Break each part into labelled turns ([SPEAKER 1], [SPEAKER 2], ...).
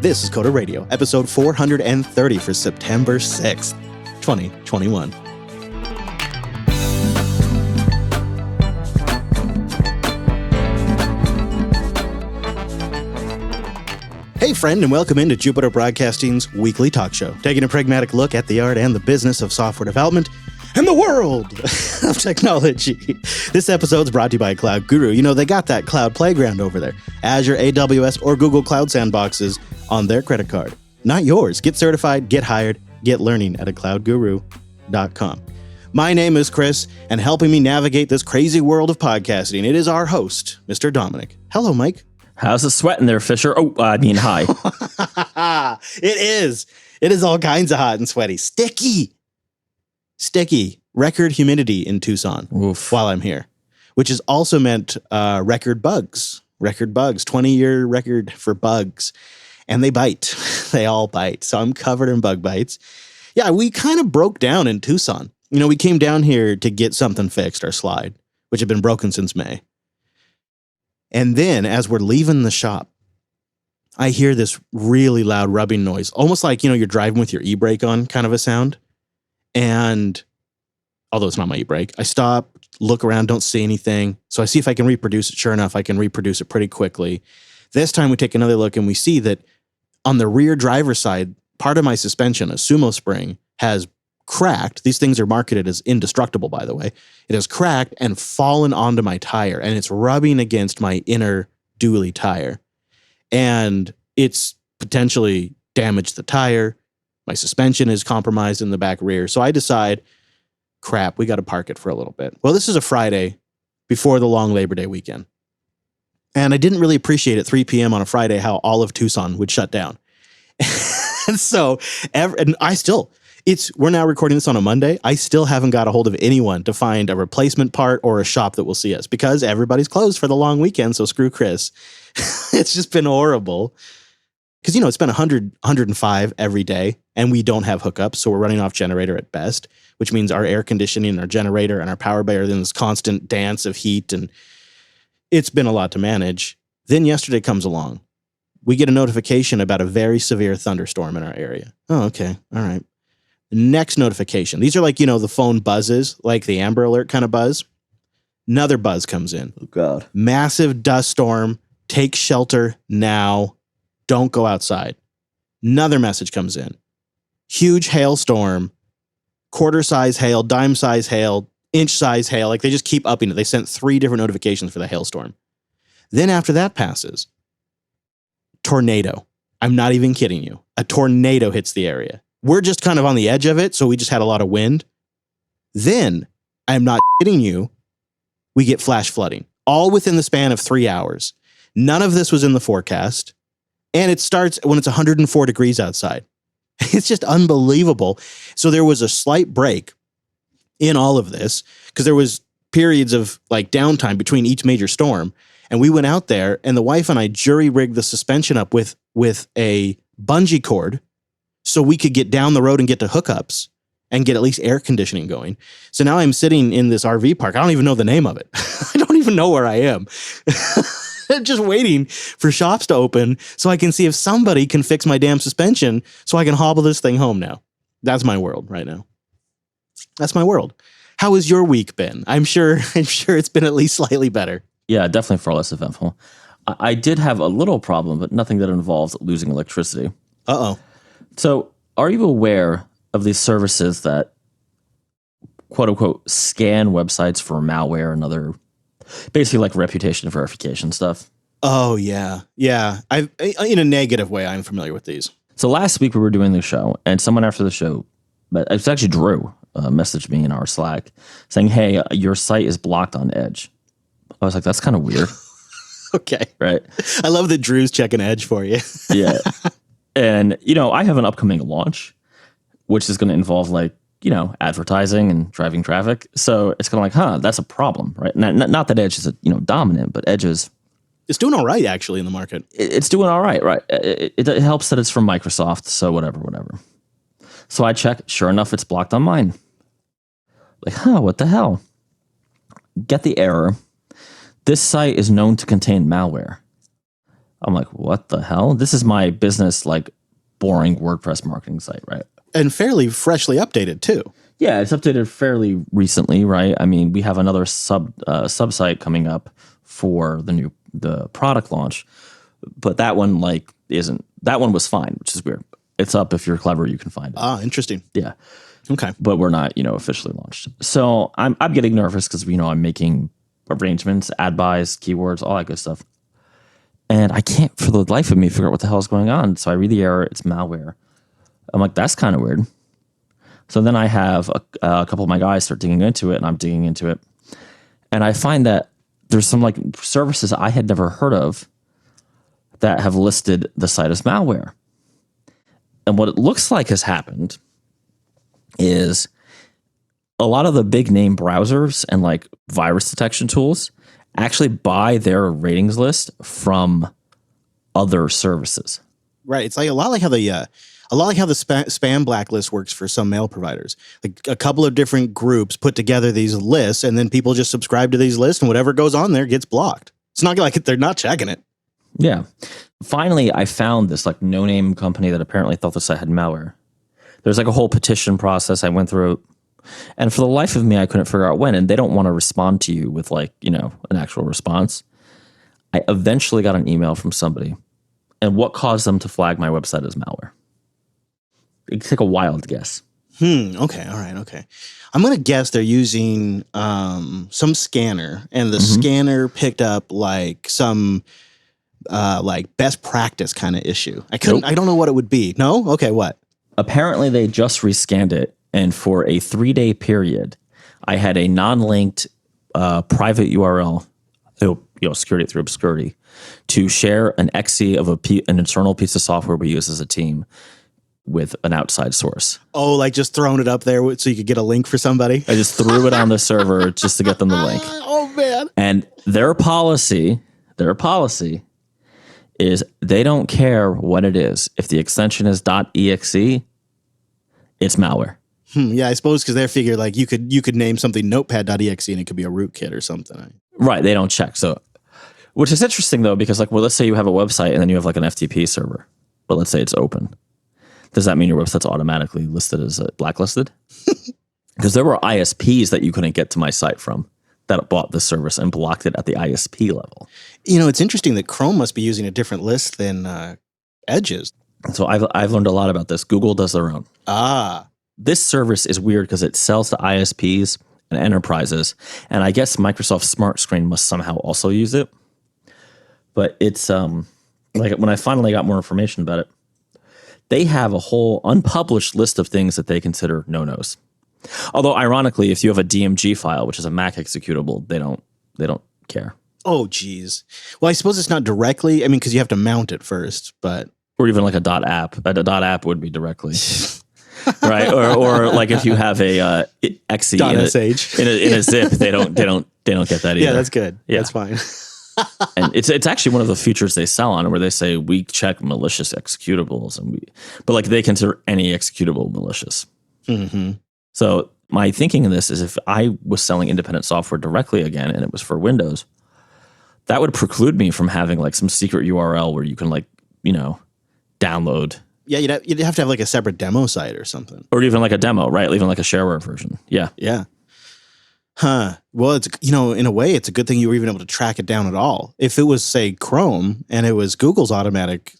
[SPEAKER 1] This is Coder Radio, episode 430 for September 6th, 2021. Hey friend, and welcome into Jupiter Broadcasting's weekly talk show, taking a pragmatic look at the art and the business of software development and the world of technology. This episode's brought to you by Cloud Guru. You know, they got that cloud playground over there. Azure, AWS, or Google Cloud Sandboxes on their credit card. Not yours. Get certified, get hired, get learning at cloudguru.com. My name is Chris, and helping me navigate this crazy world of podcasting, it is our host, Mr. Dominic. Hello, Mike.
[SPEAKER 2] How's the sweating there, Fisher? Oh, I mean, hi.
[SPEAKER 1] It is. It is all kinds of hot and sweaty. Sticky. Record humidity in Tucson.
[SPEAKER 2] Oof.
[SPEAKER 1] While I'm here, which is also meant record bugs, 20-year record for bugs. And they bite. They all bite. So I'm covered in bug bites. Yeah, we kind of broke down in Tucson. You know, we came down here to get something fixed, our slide, which had been broken since May. And then as we're leaving the shop, I hear this really loud rubbing noise, almost like, you know, you're driving with your e-brake on kind of a sound. And although it's not my e-brake, I stop, look around, don't see anything. So I see if I can reproduce it. Sure enough, I can reproduce it pretty quickly. This time we take another look and we see that on the rear driver's side, part of my suspension, a sumo spring, has cracked. These things are marketed as indestructible, by the way. It has cracked and fallen onto my tire, and it's rubbing against my inner dually tire. And it's potentially damaged the tire. My suspension is compromised in the back rear. So I decide, crap, we got to park it for a little bit. Well, this is a Friday before the long Labor Day weekend. And I didn't really appreciate at 3 p.m. on a Friday how all of Tucson would shut down. And so, we're now recording this on a Monday. I still haven't got a hold of anyone to find a replacement part or a shop that will see us because everybody's closed for the long weekend. So screw Chris. It's just been horrible. Because, you know, it's been 100, 105 every day, and we don't have hookups, so we're running off generator at best, which means our air conditioning, our generator, and our power bay are in this constant dance of heat, and it's been a lot to manage. Then yesterday comes along. We get a notification about a very severe thunderstorm in our area. Oh, okay. All right. Next notification. These are like, you know, the phone buzzes, like the Amber Alert kind of buzz. Another buzz comes in.
[SPEAKER 2] Oh, God.
[SPEAKER 1] Massive dust storm. Take shelter now. Don't go outside. Another message comes in. Huge hailstorm, quarter-size hail, dime-size hail, inch-size hail. Like, they just keep upping it. They sent 3 different notifications for the hailstorm. Then after that passes, tornado. I'm not even kidding you. A tornado hits the area. We're just kind of on the edge of it, so we just had a lot of wind. Then, I'm not kidding you, we get flash flooding. All within the span of 3 hours. None of this was in the forecast. And it starts when it's 104 degrees outside. It's just unbelievable. So there was a slight break in all of this because there was periods of like downtime between each major storm. And we went out there and the wife and I jury-rigged the suspension up with a bungee cord so we could get down the road and get to hookups and get at least air conditioning going. So now I'm sitting in this RV park. I don't even know the name of it. I don't even know where I am. Just waiting for shops to open so I can see if somebody can fix my damn suspension so I can hobble this thing home now. That's my world right now. That's my world. How has your week been? I'm sure it's been at least slightly better.
[SPEAKER 2] Yeah, definitely far less eventful. I did have a little problem, but nothing that involves losing electricity.
[SPEAKER 1] Uh-oh.
[SPEAKER 2] So are you aware of these services that, quote unquote, scan websites for malware and other basically like reputation verification stuff?
[SPEAKER 1] Oh, yeah. Yeah. In a negative way, I'm familiar with these.
[SPEAKER 2] So last week we were doing the show, and someone after the show, but it's actually Drew, messaged me in our Slack saying, hey, your site is blocked on Edge. I was like, that's kind of weird.
[SPEAKER 1] Okay.
[SPEAKER 2] Right.
[SPEAKER 1] I love that Drew's checking Edge for you.
[SPEAKER 2] Yeah. And, you know, I have an upcoming launch, which is going to involve like, you know, advertising and driving traffic. So it's kind of like, that's a problem, right? Not that Edge is, dominant, but Edge is...
[SPEAKER 1] It's doing all right, actually, in the market.
[SPEAKER 2] It's doing all right, right? It helps that it's from Microsoft, so whatever. So I check, sure enough, it's blocked on mine. Like, what the hell? Get the error. This site is known to contain malware. I'm like, what the hell? This is my business, like boring WordPress marketing site, right?
[SPEAKER 1] And fairly freshly updated too.
[SPEAKER 2] Yeah, it's updated fairly recently, right? I mean, we have another sub-site coming up for the product launch, but that one that one was fine, which is weird. It's up. If you're clever, you can find it.
[SPEAKER 1] Ah, interesting.
[SPEAKER 2] Yeah.
[SPEAKER 1] Okay.
[SPEAKER 2] But we're not, officially launched. So I'm getting nervous because I'm making arrangements, ad buys, keywords, all that good stuff. And I can't for the life of me figure out what the hell is going on. So I read the error, it's malware. I'm like, that's kind of weird. So then I have a couple of my guys start digging into it, and I'm digging into it. And I find that there's some like services I had never heard of that have listed the site as malware. And what it looks like has happened is a lot of the big name browsers and like virus detection tools actually buy their ratings list from other services.
[SPEAKER 1] Right. It's like a lot like how the spam blacklist works for some mail providers. Like a couple of different groups put together these lists, and then people just subscribe to these lists, and whatever goes on there gets blocked. It's not like they're not checking it.
[SPEAKER 2] Yeah. Finally, I found this like no-name company that apparently thought the site had malware. There's like a whole petition process I went through, and for the life of me, I couldn't figure out when. And they don't want to respond to you with like, an actual response. I eventually got an email from somebody, and what caused them to flag my website as malware? It could take a wild guess.
[SPEAKER 1] Okay. All right. Okay. I'm going to guess they're using some scanner, and the scanner picked up like some like best practice kind of issue. I don't know what it would be. No? Okay. What?
[SPEAKER 2] Apparently they just rescanned it, and for a 3-day period, I had a non-linked private URL, security through obscurity, to share an exe of an internal piece of software we use as a team with an outside source.
[SPEAKER 1] Oh, like just throwing it up there so you could get a link for somebody?
[SPEAKER 2] I just threw it on the server just to get them the link.
[SPEAKER 1] Oh, man.
[SPEAKER 2] And their policy is they don't care what it is. If the extension is .exe, it's malware.
[SPEAKER 1] Yeah, I suppose because they figure like you could name something notepad.exe and it could be a rootkit or something.
[SPEAKER 2] Right, they don't check. So, which is interesting though, because like, well, let's say you have a website and then you have like an FTP server, but let's say it's open. Does that mean your website's automatically listed as blacklisted? Because there were ISPs that you couldn't get to my site from that bought the service and blocked it at the ISP level.
[SPEAKER 1] It's interesting that Chrome must be using a different list than Edge's.
[SPEAKER 2] So I've learned a lot about this. Google does their own. This service is weird because it sells to ISPs and enterprises, and I guess Microsoft Smart Screen must somehow also use it. But it's like when I finally got more information about it, they have a whole unpublished list of things that they consider no-nos. Although, ironically, if you have a DMG file, which is a Mac executable, they don't care.
[SPEAKER 1] Oh, geez. Well, I suppose it's not directly. I mean, because you have to mount it first, but
[SPEAKER 2] or even like a .app. A .app would be directly, right? Or like if you have a exe in a zip, they don't get that either.
[SPEAKER 1] Yeah, that's good.
[SPEAKER 2] Yeah.
[SPEAKER 1] That's fine.
[SPEAKER 2] And it's actually one of the features they sell on, where they say we check malicious executables, but like they consider any executable malicious.
[SPEAKER 1] Mm-hmm.
[SPEAKER 2] So my thinking in this is, if I was selling independent software directly again, and it was for Windows, that would preclude me from having like some secret URL where you can like, download.
[SPEAKER 1] Yeah, you'd have to have like a separate demo site or something.
[SPEAKER 2] Or even like a demo, right? Even like a shareware version. Yeah.
[SPEAKER 1] Yeah. Huh. Well, it's, in a way, it's a good thing you were even able to track it down at all. If it was, say, Chrome and it was Google's automatic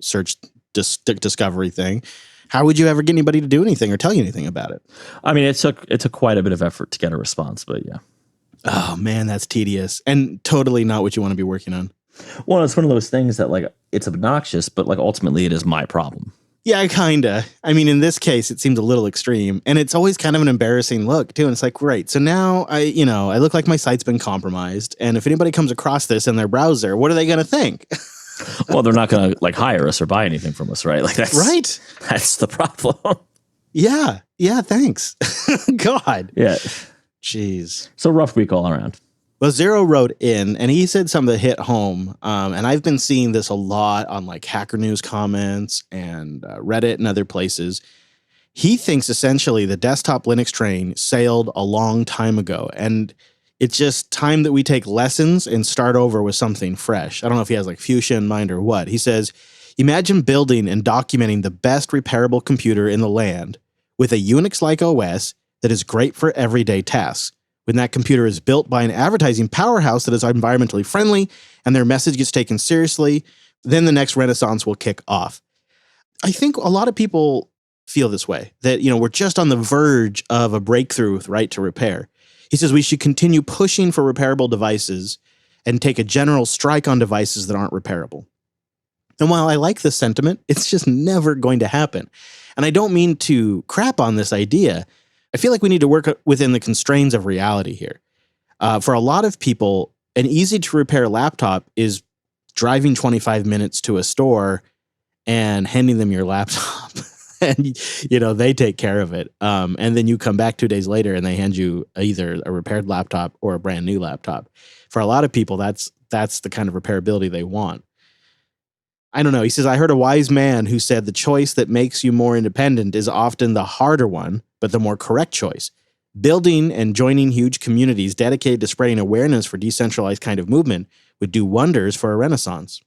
[SPEAKER 1] search discovery thing, how would you ever get anybody to do anything or tell you anything about it?
[SPEAKER 2] I mean, it took quite a bit of effort to get a response, but yeah.
[SPEAKER 1] Oh, man, that's tedious and totally not what you want to be working on.
[SPEAKER 2] Well, it's one of those things that like it's obnoxious, but like ultimately it is my problem.
[SPEAKER 1] Yeah, kinda. I mean, in this case, it seemed a little extreme, and it's always kind of an embarrassing look too. And it's like, great. So now I look like my site's been compromised, and if anybody comes across this in their browser, what are they going to think?
[SPEAKER 2] Well, they're not going to like hire us or buy anything from us, right? Like that's
[SPEAKER 1] right.
[SPEAKER 2] That's the problem.
[SPEAKER 1] Yeah. Yeah. Thanks. God.
[SPEAKER 2] Yeah.
[SPEAKER 1] Jeez.
[SPEAKER 2] So rough week all around.
[SPEAKER 1] Well, Zero wrote in, and he said something that hit home, and I've been seeing this a lot on like Hacker News comments and Reddit and other places. He thinks essentially the desktop Linux train sailed a long time ago, and It's just time that we take lessons and start over with something fresh. I don't know if he has like fuchsia in mind or what. He says, imagine building and documenting the best repairable computer in the land with a Unix-like OS that is great for everyday tasks. When that computer is built by an advertising powerhouse that is environmentally friendly and their message gets taken seriously, then the next renaissance will kick off. I think a lot of people feel this way, that, we're just on the verge of a breakthrough with right to repair. He says we should continue pushing for repairable devices and take a general strike on devices that aren't repairable. And while I like this sentiment, it's just never going to happen. And I don't mean to crap on this idea. I feel like we need to work within the constraints of reality here. For a lot of people, an easy to repair laptop is driving 25 minutes to a store and handing them your laptop. And, they take care of it. And then you come back 2 days later and they hand you either a repaired laptop or a brand new laptop. For a lot of people, that's the kind of repairability they want. I don't know. He says, I heard a wise man who said the choice that makes you more independent is often the harder one, but the more correct choice. Building and joining huge communities dedicated to spreading awareness for decentralized kind of movement would do wonders for a renaissance.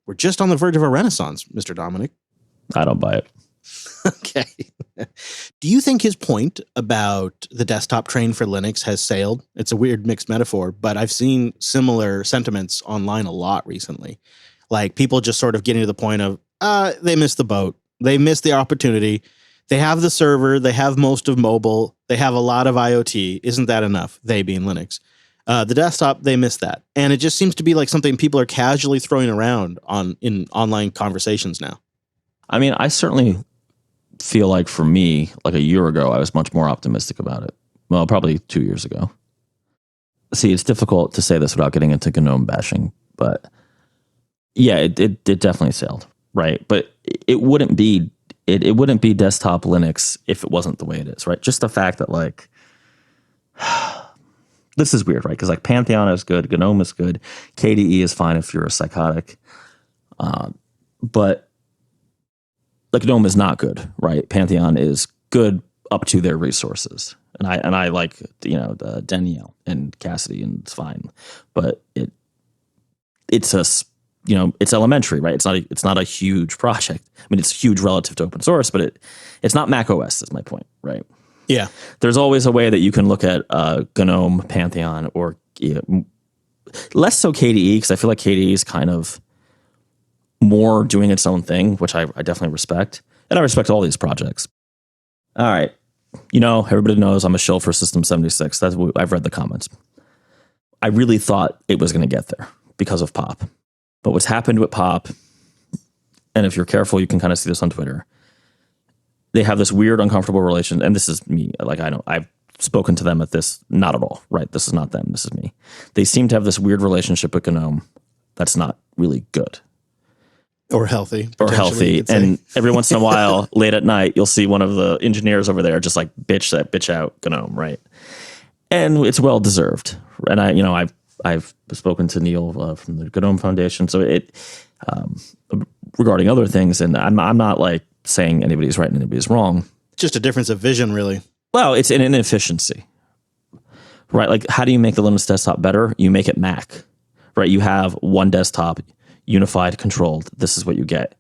[SPEAKER 1] We're just on the verge of a renaissance, Mr. Dominic.
[SPEAKER 2] I don't buy it.
[SPEAKER 1] Okay. Do you think his point about the desktop train for Linux has sailed? It's a weird mixed metaphor, but I've seen similar sentiments online a lot recently. Like people just sort of getting to the point of, they missed the boat. They missed the opportunity. They have the server. They have most of mobile. They have a lot of IoT. Isn't that enough? They being Linux. The desktop, they missed that. And it just seems to be like something people are casually throwing around in online conversations now.
[SPEAKER 2] I mean, I certainly feel like for me, like a year ago, I was much more optimistic about it. Well, probably 2 years ago. See, it's difficult to say this without getting into GNOME bashing, but yeah, it definitely sailed, right? But it wouldn't be desktop Linux if it wasn't the way it is, right? Just the fact that like this is weird, right? Because like Pantheon is good, GNOME is good, KDE is fine if you're a psychotic, but like GNOME is not good, right? Pantheon is good up to their resources, and I like the Danielle and Cassidy, and it's fine, but it's elementary, right? It's not a huge project. I mean, it's huge relative to open source, but it's not Mac OS. Is my point, right?
[SPEAKER 1] Yeah.
[SPEAKER 2] There's always a way that you can look at GNOME, Pantheon, or less so KDE, because I feel like KDE is kind of more doing its own thing, which I definitely respect. And I respect all these projects. All right. Everybody knows I'm a shill for System 76. I've read the comments. I really thought it was going to get there because of POP. But what's happened with POP, and if you're careful, you can kind of see this on Twitter, they have this weird, uncomfortable relation. And this is me. Like, I've spoken to them at this, not at all, right? This is not them. This is me. They seem to have this weird relationship with GNOME that's not really good.
[SPEAKER 1] Or healthy.
[SPEAKER 2] And every once in a while, late at night, you'll see one of the engineers over there just like bitch out GNOME, right? And it's well deserved. And I've spoken to Neil from the GNOME Foundation, so regarding other things, and I'm not like saying anybody's right and anybody's wrong.
[SPEAKER 1] Just a difference of vision, really.
[SPEAKER 2] Well, it's an inefficiency, right? Like, how do you make the Linux desktop better? You make it Mac, right? You have one desktop, unified, controlled. This is what you get.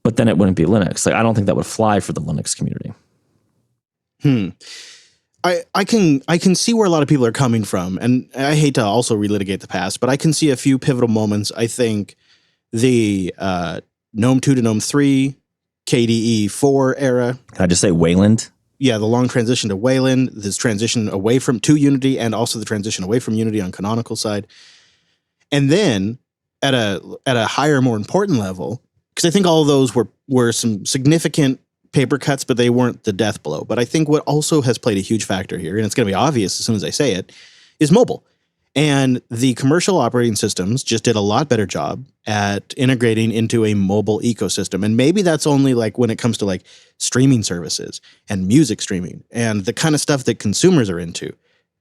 [SPEAKER 2] But then it wouldn't be Linux. Like, I don't think that would fly for the Linux community.
[SPEAKER 1] I can see where a lot of people are coming from, and I hate to also relitigate the past, but I can see a few pivotal moments. I think the GNOME 2 to GNOME 3, KDE 4 era.
[SPEAKER 2] Can I just say Wayland?
[SPEAKER 1] Yeah, the long transition to Wayland, this transition away to Unity, and also the transition away from Unity on canonical side. And then at a higher, more important level, because I think all of those were some significant paper cuts, but they weren't the death blow. But I think what also has played a huge factor here, and it's going to be obvious as soon as I say it, is mobile. And the commercial operating systems just did a lot better job at integrating into a mobile ecosystem. And maybe that's only like when it comes to like streaming services and music streaming and the kind of stuff that consumers are into.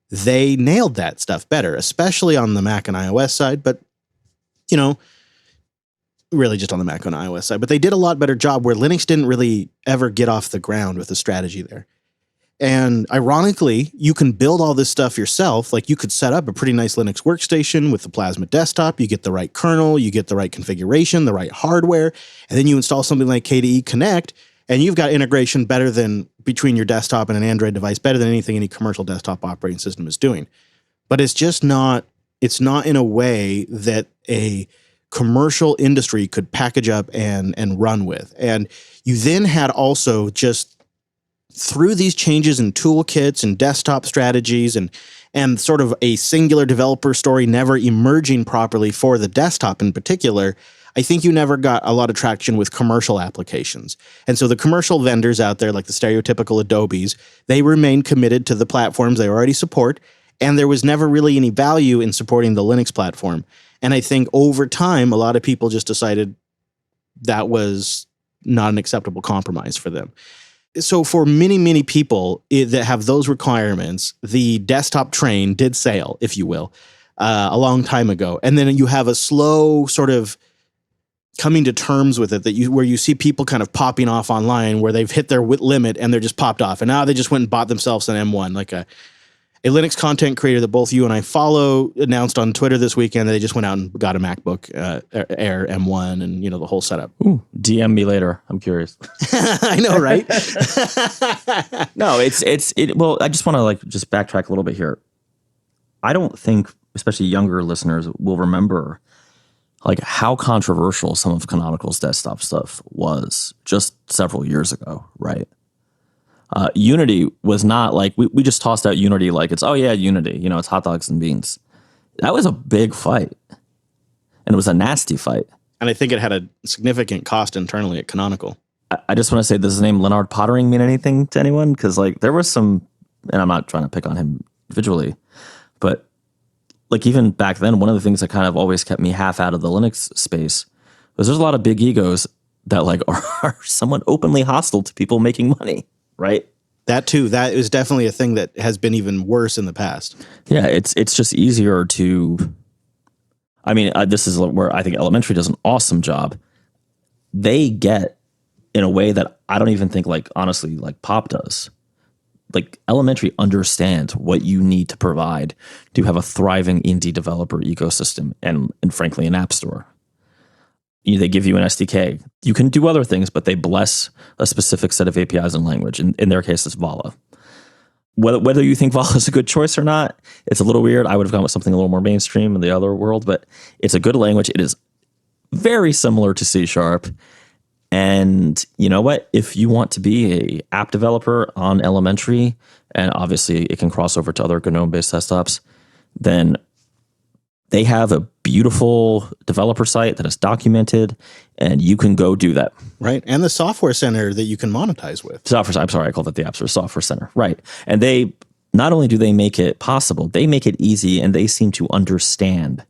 [SPEAKER 1] They nailed that stuff better, especially on the Mac and iOS side, but really just on the Mac and iOS side. But they did a lot better job where Linux didn't really ever get off the ground with the strategy there. And ironically, you can build all this stuff yourself. Like you could set up a pretty nice Linux workstation with the Plasma desktop. You get the right kernel, you get the right configuration, the right hardware, and then you install something like KDE Connect, and you've got integration better than between your desktop and an Android device, better than anything any commercial desktop operating system is doing. But it's just not, it's not in a way that a commercial industry could package up and run with. And you then had also just through these changes in toolkits and desktop strategies and sort of a singular developer story never emerging properly for the desktop in particular, I think you never got a lot of traction with commercial applications. And so the commercial vendors out there, like the stereotypical Adobes, they remain committed to the platforms they already support, and there was never really any value in supporting the Linux platform. And I think over time, a lot of people just decided that was not an acceptable compromise for them. So for many, many people that have those requirements, the desktop train did sail, if you will, a long time ago. And then you have a slow sort of coming to terms with it where you see people kind of popping off online where they've hit their limit and they're just popped off. And now they just went and bought themselves an M1, like a Linux content creator that both you and I follow announced on Twitter this weekend that they just went out and got a MacBook Air M1 and, the whole setup.
[SPEAKER 2] Ooh, DM me later. I'm curious.
[SPEAKER 1] I know, right?
[SPEAKER 2] No, well, I just want to just backtrack a little bit here. I don't think, especially younger listeners, will remember how controversial some of Canonical's desktop stuff was just several years ago, right? Unity was not we just tossed out Unity it's, oh yeah, Unity, it's hot dogs and beans. That was a big fight. And it was a nasty fight.
[SPEAKER 1] And I think it had a significant cost internally at Canonical.
[SPEAKER 2] I just want to say, does the name Leonard Pottering mean anything to anyone? Because there was some, and I'm not trying to pick on him individually, but even back then, one of the things that kind of always kept me half out of the Linux space was there's a lot of big egos that are somewhat openly hostile to people making money. Right.
[SPEAKER 1] That too. That is definitely a thing that has been even worse in the past.
[SPEAKER 2] Yeah, it's just easier to. I mean, this is where I think Elementary does an awesome job. They get in a way that I don't even think honestly Pop does. Elementary understands what you need to provide to have a thriving indie developer ecosystem and frankly an app store. They give you an SDK. You can do other things, but they bless a specific set of APIs and language. In their case, it's Vala. Whether you think Vala is a good choice or not, it's a little weird. I would have gone with something a little more mainstream in the other world, but it's a good language. It is very similar to C#. And you know what? If you want to be a app developer on Elementary, and obviously it can cross over to other GNOME-based desktops, then they have a beautiful developer site that is documented, and you can go do that.
[SPEAKER 1] Right. And the software center that you can monetize with.
[SPEAKER 2] I'm sorry, I called it the App Store Software Center. Right. And they, not only do they make it possible, they make it easy, and they seem to understand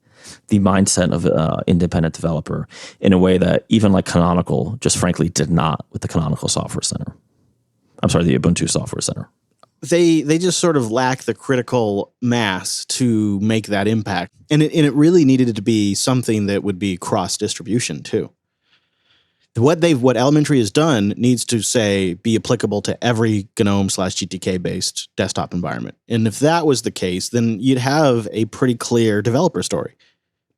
[SPEAKER 2] the mindset of an independent developer in a way that even Canonical just frankly did not with the Canonical Software Center. I'm sorry, the Ubuntu Software Center.
[SPEAKER 1] They just sort of lack the critical mass to make that impact. And it really needed to be something that would be cross distribution too. What Elementary has done needs to be applicable to every GNOME/GTK based desktop environment. And if that was the case, then you'd have a pretty clear developer story,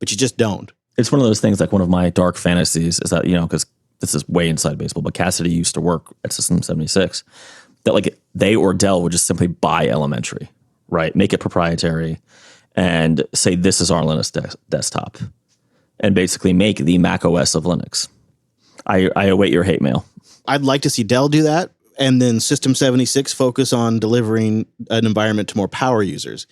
[SPEAKER 1] but you just don't.
[SPEAKER 2] It's one of those things, one of my dark fantasies is that, because this is way inside baseball, but Cassidy used to work at System 76. That they or Dell would just simply buy Elementary, right? Make it proprietary and say, this is our Linux desktop, and basically make the Mac OS of Linux. I await your hate mail.
[SPEAKER 1] I'd like to see Dell do that, and then System 76 focus on delivering an environment to more power users,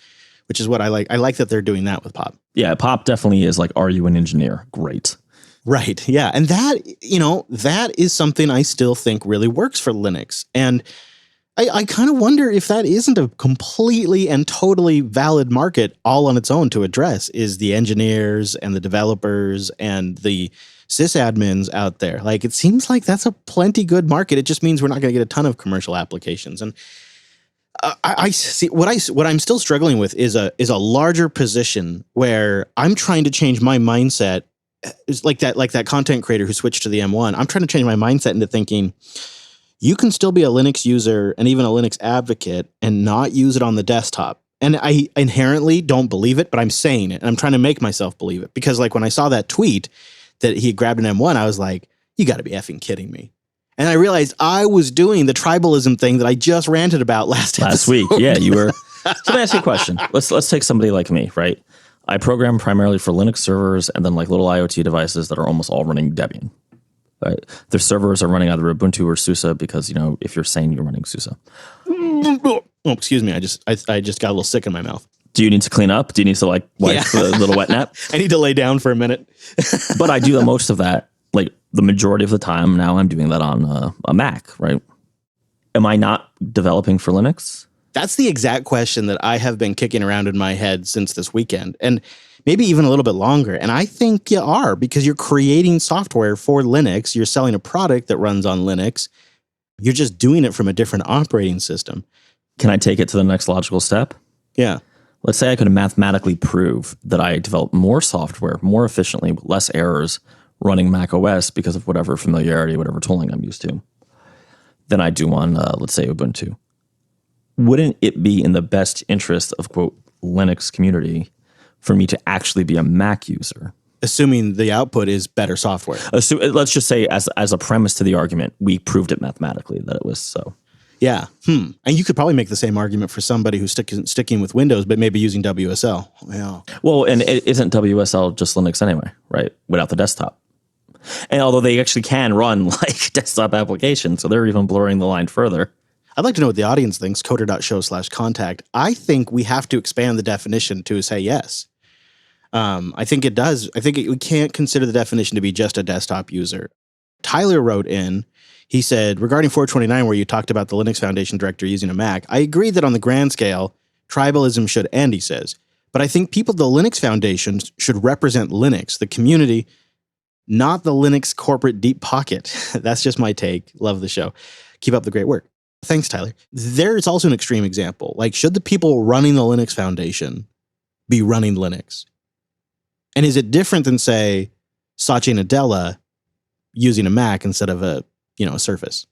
[SPEAKER 1] which is what I like. I like that they're doing that with Pop.
[SPEAKER 2] Yeah, Pop definitely is are you an engineer? Great.
[SPEAKER 1] Right. Yeah. And that is something I still think really works for Linux. And I kind of wonder if that isn't a completely and totally valid market all on its own to address, is the engineers and the developers and the sysadmins out there. It seems like that's a plenty good market. It just means we're not going to get a ton of commercial applications. And I see what I'm still struggling with is a larger position where I'm trying to change my mindset. It's like that content creator who switched to the M1. I'm trying to change my mindset into thinking, you can still be a Linux user and even a Linux advocate and not use it on the desktop. And I inherently don't believe it, but I'm saying it. And I'm trying to make myself believe it. Because like when I saw that tweet that he grabbed an M1, I was like, you got to be effing kidding me. And I realized I was doing the tribalism thing that I just ranted about last
[SPEAKER 2] week. Yeah, you were. So let me ask you a question. Let's take somebody like me, right? I program primarily for Linux servers and then like little IoT devices that are almost all running Debian. Right? Their servers are running either Ubuntu or SUSE because, you know, if you're sane, you're running SUSE.
[SPEAKER 1] Oh, excuse me. I just got a little sick in my mouth.
[SPEAKER 2] Do you need to clean up? Do you need to like wipe the little wet nap?
[SPEAKER 1] I need to lay down for a minute.
[SPEAKER 2] But I do most of that, like the majority of the time now I'm doing that on a Mac, right? Am I not developing for Linux?
[SPEAKER 1] That's the exact question that I have been kicking around in my head since this weekend. And maybe even a little bit longer. And I think you are, because you're creating software for Linux. You're selling a product that runs on Linux. You're just doing it from a different operating system.
[SPEAKER 2] Can I take it to the next logical step?
[SPEAKER 1] Yeah.
[SPEAKER 2] Let's say I could mathematically prove that I develop more software more efficiently with less errors running Mac OS because of whatever familiarity, whatever tooling I'm used to, than I do on, let's say, Ubuntu. Wouldn't it be in the best interest of, quote, Linux community for me to actually be a Mac user?
[SPEAKER 1] Assuming the output is better software.
[SPEAKER 2] Let's just say as a premise to the argument, we proved it mathematically that it was so.
[SPEAKER 1] Yeah. And you could probably make the same argument for somebody who's sticking with Windows, but maybe using WSL. Yeah.
[SPEAKER 2] Well, and isn't WSL just Linux anyway, right? Without the desktop. And although they actually can run like desktop applications, so they're even blurring the line further.
[SPEAKER 1] I'd like to know what the audience thinks, coder.show/contact. I think we have to expand the definition to say yes. I think it does. I think we can't consider the definition to be just a desktop user. Tyler wrote in, he said, regarding 429, where you talked about the Linux Foundation director using a Mac, I agree that on the grand scale, tribalism should end, he says. But I think people at the Linux Foundation should represent Linux, the community, not the Linux corporate deep pocket. That's just my take. Love the show. Keep up the great work. Thanks, Tyler. There's also an extreme example. Like, should the people running the Linux Foundation be running Linux? And is it different than, say, Satya Nadella using a Mac instead of a Surface?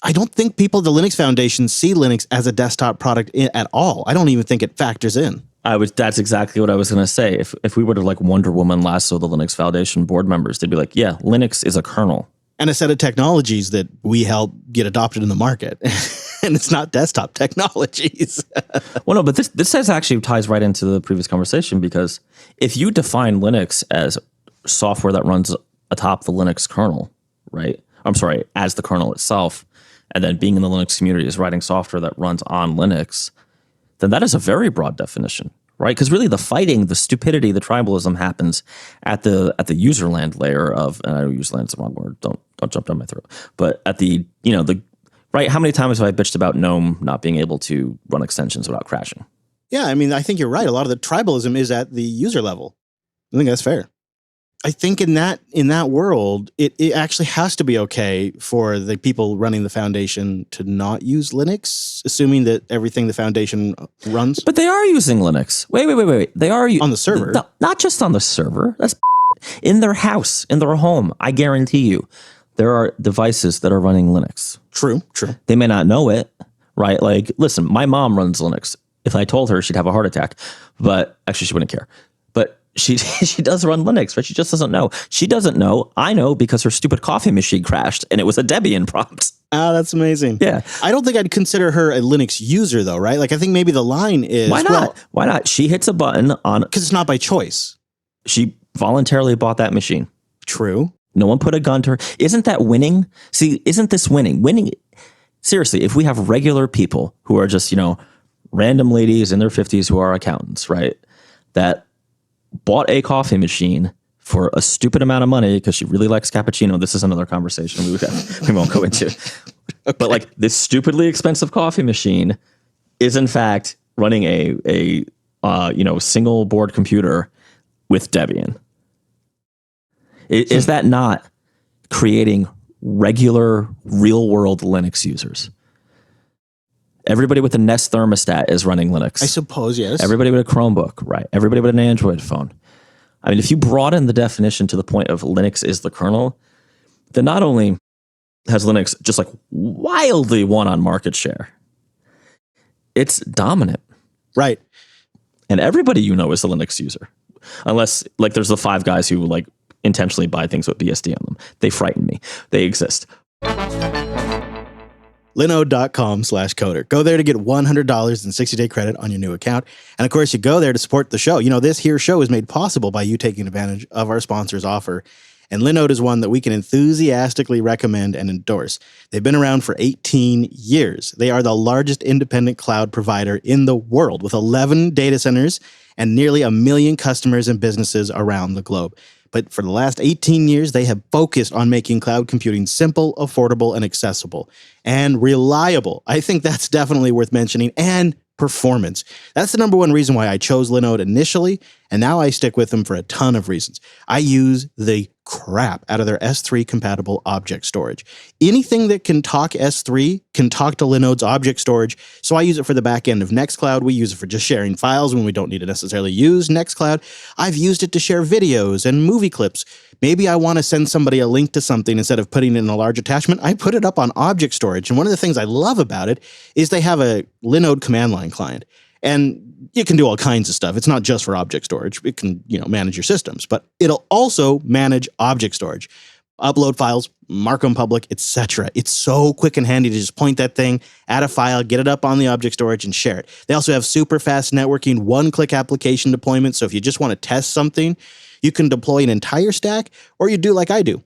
[SPEAKER 1] I don't think people at the Linux Foundation see Linux as a desktop product at all. I don't even think it factors in.
[SPEAKER 2] That's exactly what I was going to say. If we were to like Wonder Woman lasso the Linux Foundation board members, they'd be like, yeah, Linux is a kernel.
[SPEAKER 1] And a set of technologies that we help get adopted in the market. And it's not desktop technologies.
[SPEAKER 2] Well, no, but this actually ties right into the previous conversation, because if you define Linux as software that runs atop the Linux kernel, right? I'm sorry, as the kernel itself, and then being in the Linux community is writing software that runs on Linux, then that is a very broad definition, right? Because really the fighting, the stupidity, the tribalism happens at the userland layer of, and I know userland is the wrong word, don't jump down my throat, but at the, right? How many times have I bitched about GNOME not being able to run extensions without crashing?
[SPEAKER 1] Yeah, I mean, I think you're right. A lot of the tribalism is at the user level. I think that's fair. I think in that world, it actually has to be okay for the people running the foundation to not use Linux, assuming that everything the foundation runs.
[SPEAKER 2] But they are using Linux. Wait. They are
[SPEAKER 1] on the server.
[SPEAKER 2] Not just on the server. That's in their house, in their home. I guarantee you, there are devices that are running Linux.
[SPEAKER 1] True.
[SPEAKER 2] They may not know it, right? Like, listen, my mom runs Linux. If I told her, she'd have a heart attack. But actually, she wouldn't care. But she does run Linux, but she just doesn't know. She doesn't know. I know because her stupid coffee machine crashed and it was a Debian prompt.
[SPEAKER 1] Oh, that's amazing.
[SPEAKER 2] Yeah.
[SPEAKER 1] I don't think I'd consider her a Linux user, though, right? Like, I think maybe the line is...
[SPEAKER 2] Why not? Why not? She hits a button on...
[SPEAKER 1] Because it's not by choice.
[SPEAKER 2] She voluntarily bought that machine.
[SPEAKER 1] True.
[SPEAKER 2] No one put a gun to her. Isn't that winning? See, isn't this winning? Winning... Seriously, if we have regular people who are just, random ladies in their 50s who are accountants, right? That bought a coffee machine for a stupid amount of money because she really likes cappuccino. This is another conversation we won't go into. Okay. But like this stupidly expensive coffee machine is in fact running a single board computer with Debian. Is that not creating regular real world Linux users? Everybody with a Nest thermostat is running Linux.
[SPEAKER 1] I suppose, yes.
[SPEAKER 2] Everybody with a Chromebook, right? Everybody with an Android phone. I mean, if you broaden the definition to the point of Linux is the kernel, then not only has Linux just like wildly won on market share. It's dominant.
[SPEAKER 1] Right.
[SPEAKER 2] And everybody you know is a Linux user. Unless like there's the 5 guys who like intentionally buy things with BSD on them. They frighten me. They exist.
[SPEAKER 1] Linode.com/coder. Go there to get $100 in 60-day credit on your new account. And of course, you go there to support the show. You know, this here show is made possible by you taking advantage of our sponsor's offer. And Linode is one that we can enthusiastically recommend and endorse. They've been around for 18 years. They are the largest independent cloud provider in the world with 11 data centers and nearly 1 million customers and businesses around the globe. But for the last 18 years, they have focused on making cloud computing simple, affordable, and accessible, and reliable. I think that's definitely worth mentioning, and performance. That's the number one reason why I chose Linode initially, and now I stick with them for a ton of reasons. I use the crap out of their S3 compatible object storage. Anything that can talk S3 can talk to Linode's object storage, so I use it for the back end of Nextcloud. We use it for just sharing files when we don't need to necessarily use Nextcloud. I've used it to share videos and movie clips. Maybe I want to send somebody a link to something instead of putting it in a large attachment. I put it up on object storage, and one of the things I love about it is they have a Linode command line client. And you can do all kinds of stuff. It's not just for object storage. It can, manage your systems, but it'll also manage object storage, upload files, mark them public, etc. It's so quick and handy to just point that thing, add a file, get it up on the object storage, and share it. They also have super fast networking, one-click application deployment. So if you just want to test something, you can deploy an entire stack, or you do like I do.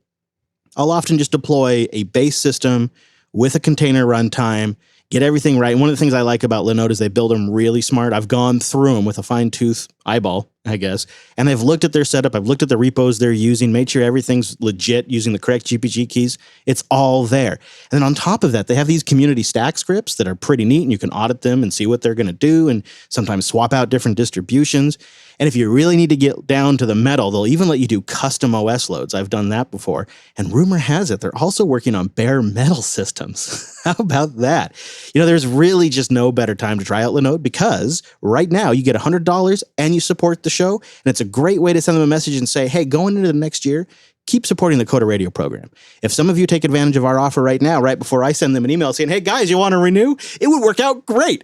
[SPEAKER 1] I'll often just deploy a base system with a container runtime, get everything right. And one of the things I like about Linode is they build them really smart. I've gone through them with a fine-tooth eyeball, I guess, and I've looked at their setup. I've looked at the repos they're using, made sure everything's legit using the correct GPG keys. It's all there. And then on top of that, they have these community stack scripts that are pretty neat, and you can audit them and see what they're going to do and sometimes swap out different distributions. And if you really need to get down to the metal, they'll even let you do custom OS loads. I've done that before. And rumor has it, they're also working on bare metal systems. How about that? There's really just no better time to try out Linode because right now you get $100 and you support the show. And it's a great way to send them a message and say, hey, going into the next year, keep supporting the Coder Radio program. If some of you take advantage of our offer right now, right before I send them an email saying, hey guys, you want to renew? It would work out great.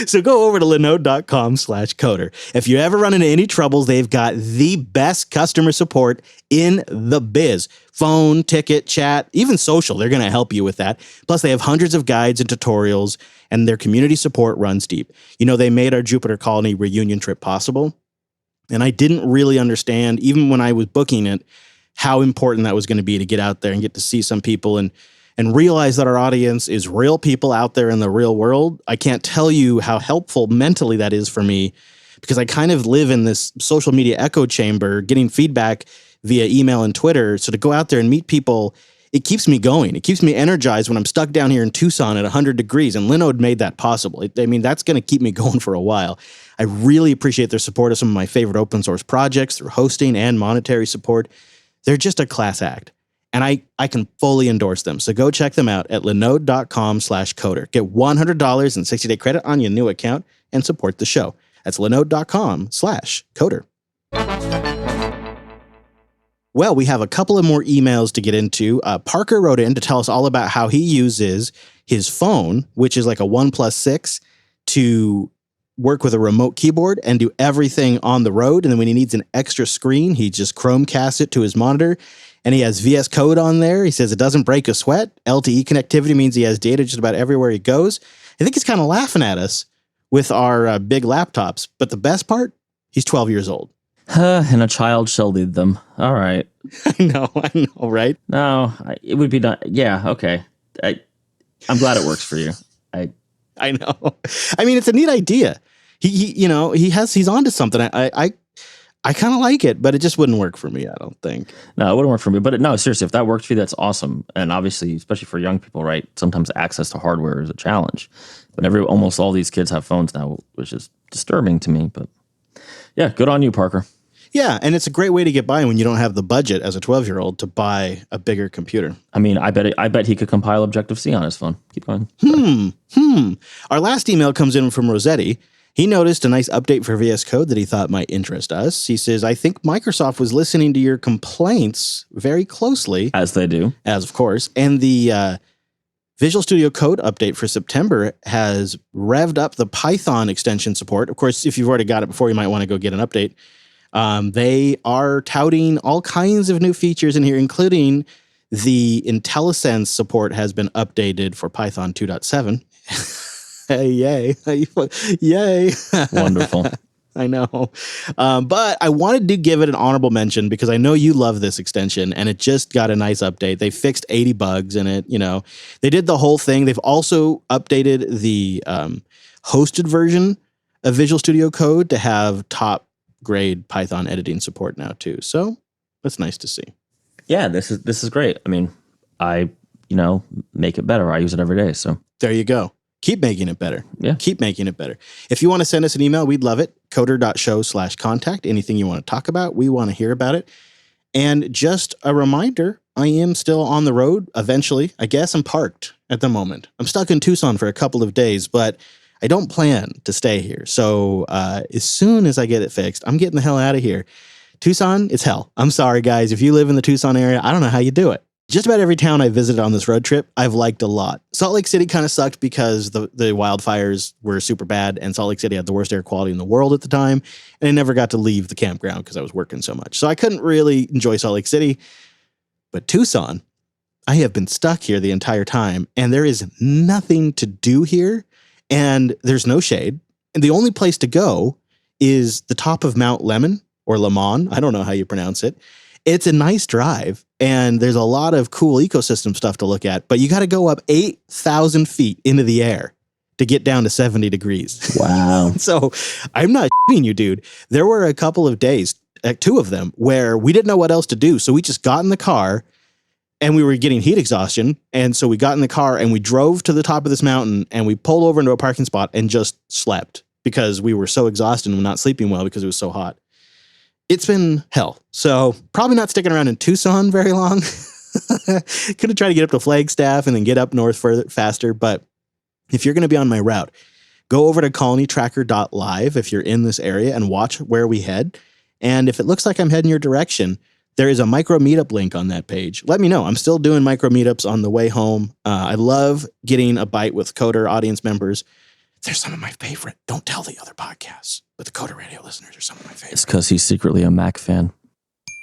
[SPEAKER 1] So go over to linode.com/coder. If you ever run into any troubles, they've got the best customer support in the biz. Phone, ticket, chat, even social. They're going to help you with that. Plus, they have hundreds of guides and tutorials, and their community support runs deep. They made our Jupiter Colony reunion trip possible. And I didn't really understand, even when I was booking it, how important that was going to be to get out there and get to see some people and realize that our audience is real people out there in the real world. I can't tell you how helpful mentally that is for me because I kind of live in this social media echo chamber, getting feedback via email and Twitter. So to go out there and meet people, it keeps me going. It keeps me energized when I'm stuck down here in Tucson at 100 degrees, and Linode made that possible. That's going to keep me going for a while. I really appreciate their support of some of my favorite open source projects through hosting and monetary support. They're just a class act, and I can fully endorse them. So go check them out at linode.com/coder. Get $100 in 60-day credit on your new account and support the show. That's linode.com/coder. Well, we have a couple of more emails to get into. Parker wrote in to tell us all about how he uses his phone, which is like a OnePlus 6, to work with a remote keyboard and do everything on the road. And then when he needs an extra screen, he just Chromecasts it to his monitor. And he has VS Code on there. He says it doesn't break a sweat. LTE connectivity means he has data just about everywhere he goes. I think he's kind of laughing at us with our big laptops. But the best part, he's 12 years old.
[SPEAKER 2] And a child shall lead them. All right.
[SPEAKER 1] I know, right?
[SPEAKER 2] No, it would be done. Yeah, okay. I'm glad it works for you.
[SPEAKER 1] I know. It's a neat idea. He's onto something. I kind of like it, but it just wouldn't work for me, I don't think.
[SPEAKER 2] No, it wouldn't work for me. But no, seriously, if that works for you, that's awesome. And obviously, especially for young people, right? Sometimes access to hardware is a challenge. But almost all these kids have phones now, which is disturbing to me. But yeah, good on you, Parker.
[SPEAKER 1] Yeah, and it's a great way to get by when you don't have the budget as a 12-year-old to buy a bigger computer.
[SPEAKER 2] I bet he could compile Objective-C on his phone. Keep going.
[SPEAKER 1] Our last email comes in from Rossetti. He noticed a nice update for VS Code that he thought might interest us. He says, I think Microsoft was listening to your complaints very closely.
[SPEAKER 2] As they do.
[SPEAKER 1] As of course. And the Visual Studio Code update for September has revved up the Python extension support. Of course, if you've already got it before, you might want to go get an update. They are touting all kinds of new features in here, including the IntelliSense support has been updated for Python 2.7. Hey, yay. Yay.
[SPEAKER 2] Wonderful.
[SPEAKER 1] I know. But I wanted to give it an honorable mention because I know you love this extension and it just got a nice update. They fixed 80 bugs in it. You know, they did the whole thing. They've also updated the hosted version of Visual Studio Code to have top grade Python editing support now too. So that's nice to see. Yeah,
[SPEAKER 2] this is great. I mean, I make it better. I use it every day. So
[SPEAKER 1] there you go. Keep making it better.
[SPEAKER 2] Yeah.
[SPEAKER 1] Keep making it better. If you want to send us an email, we'd love it. Coder.show/contact. Anything you want to talk about, we want to hear about it. And just a reminder, I am still on the road eventually. I guess I'm parked at the moment. I'm stuck in Tucson for a couple of days, but I don't plan to stay here. So as soon as I get it fixed, I'm getting the hell out of here. Tucson, it's hell. I'm sorry, guys. If you live in the Tucson area, I don't know how you do it. Just about every town I visited on this road trip, I've liked a lot. Salt Lake City kind of sucked because the wildfires were super bad, and Salt Lake City had the worst air quality in the world at the time, and I never got to leave the campground because I was working so much. So I couldn't really enjoy Salt Lake City. But Tucson, I have been stuck here the entire time, and there is nothing to do here, and there's no shade. And the only place to go is the top of Mount Lemmon, or Lemon. I don't know how you pronounce it. It's a nice drive, and there's a lot of cool ecosystem stuff to look at, but you got to go up 8,000 feet into the air to get down to 70 degrees.
[SPEAKER 2] Wow.
[SPEAKER 1] So I'm not shitting you, dude. There were a couple of days, 2 of them, where we didn't know what else to do. So we just got in the car, and we were getting heat exhaustion. And so we got in the car, and we drove to the top of this mountain, and we pulled over into a parking spot and just slept because we were so exhausted and not sleeping well because it was so hot. It's been hell. So probably not sticking around in Tucson very long. Could have tried to get up to Flagstaff and then get up north faster. But if you're going to be on my route, go over to colonytracker.live if you're in this area and watch where we head. And if it looks like I'm heading your direction, there is a micro meetup link on that page. Let me know. I'm still doing micro meetups on the way home. I love getting a bite with Coder audience members. They're some of my favorite. Don't tell the other podcasts, but the Coder Radio listeners are some of my favorite.
[SPEAKER 2] It's because he's secretly a Mac fan.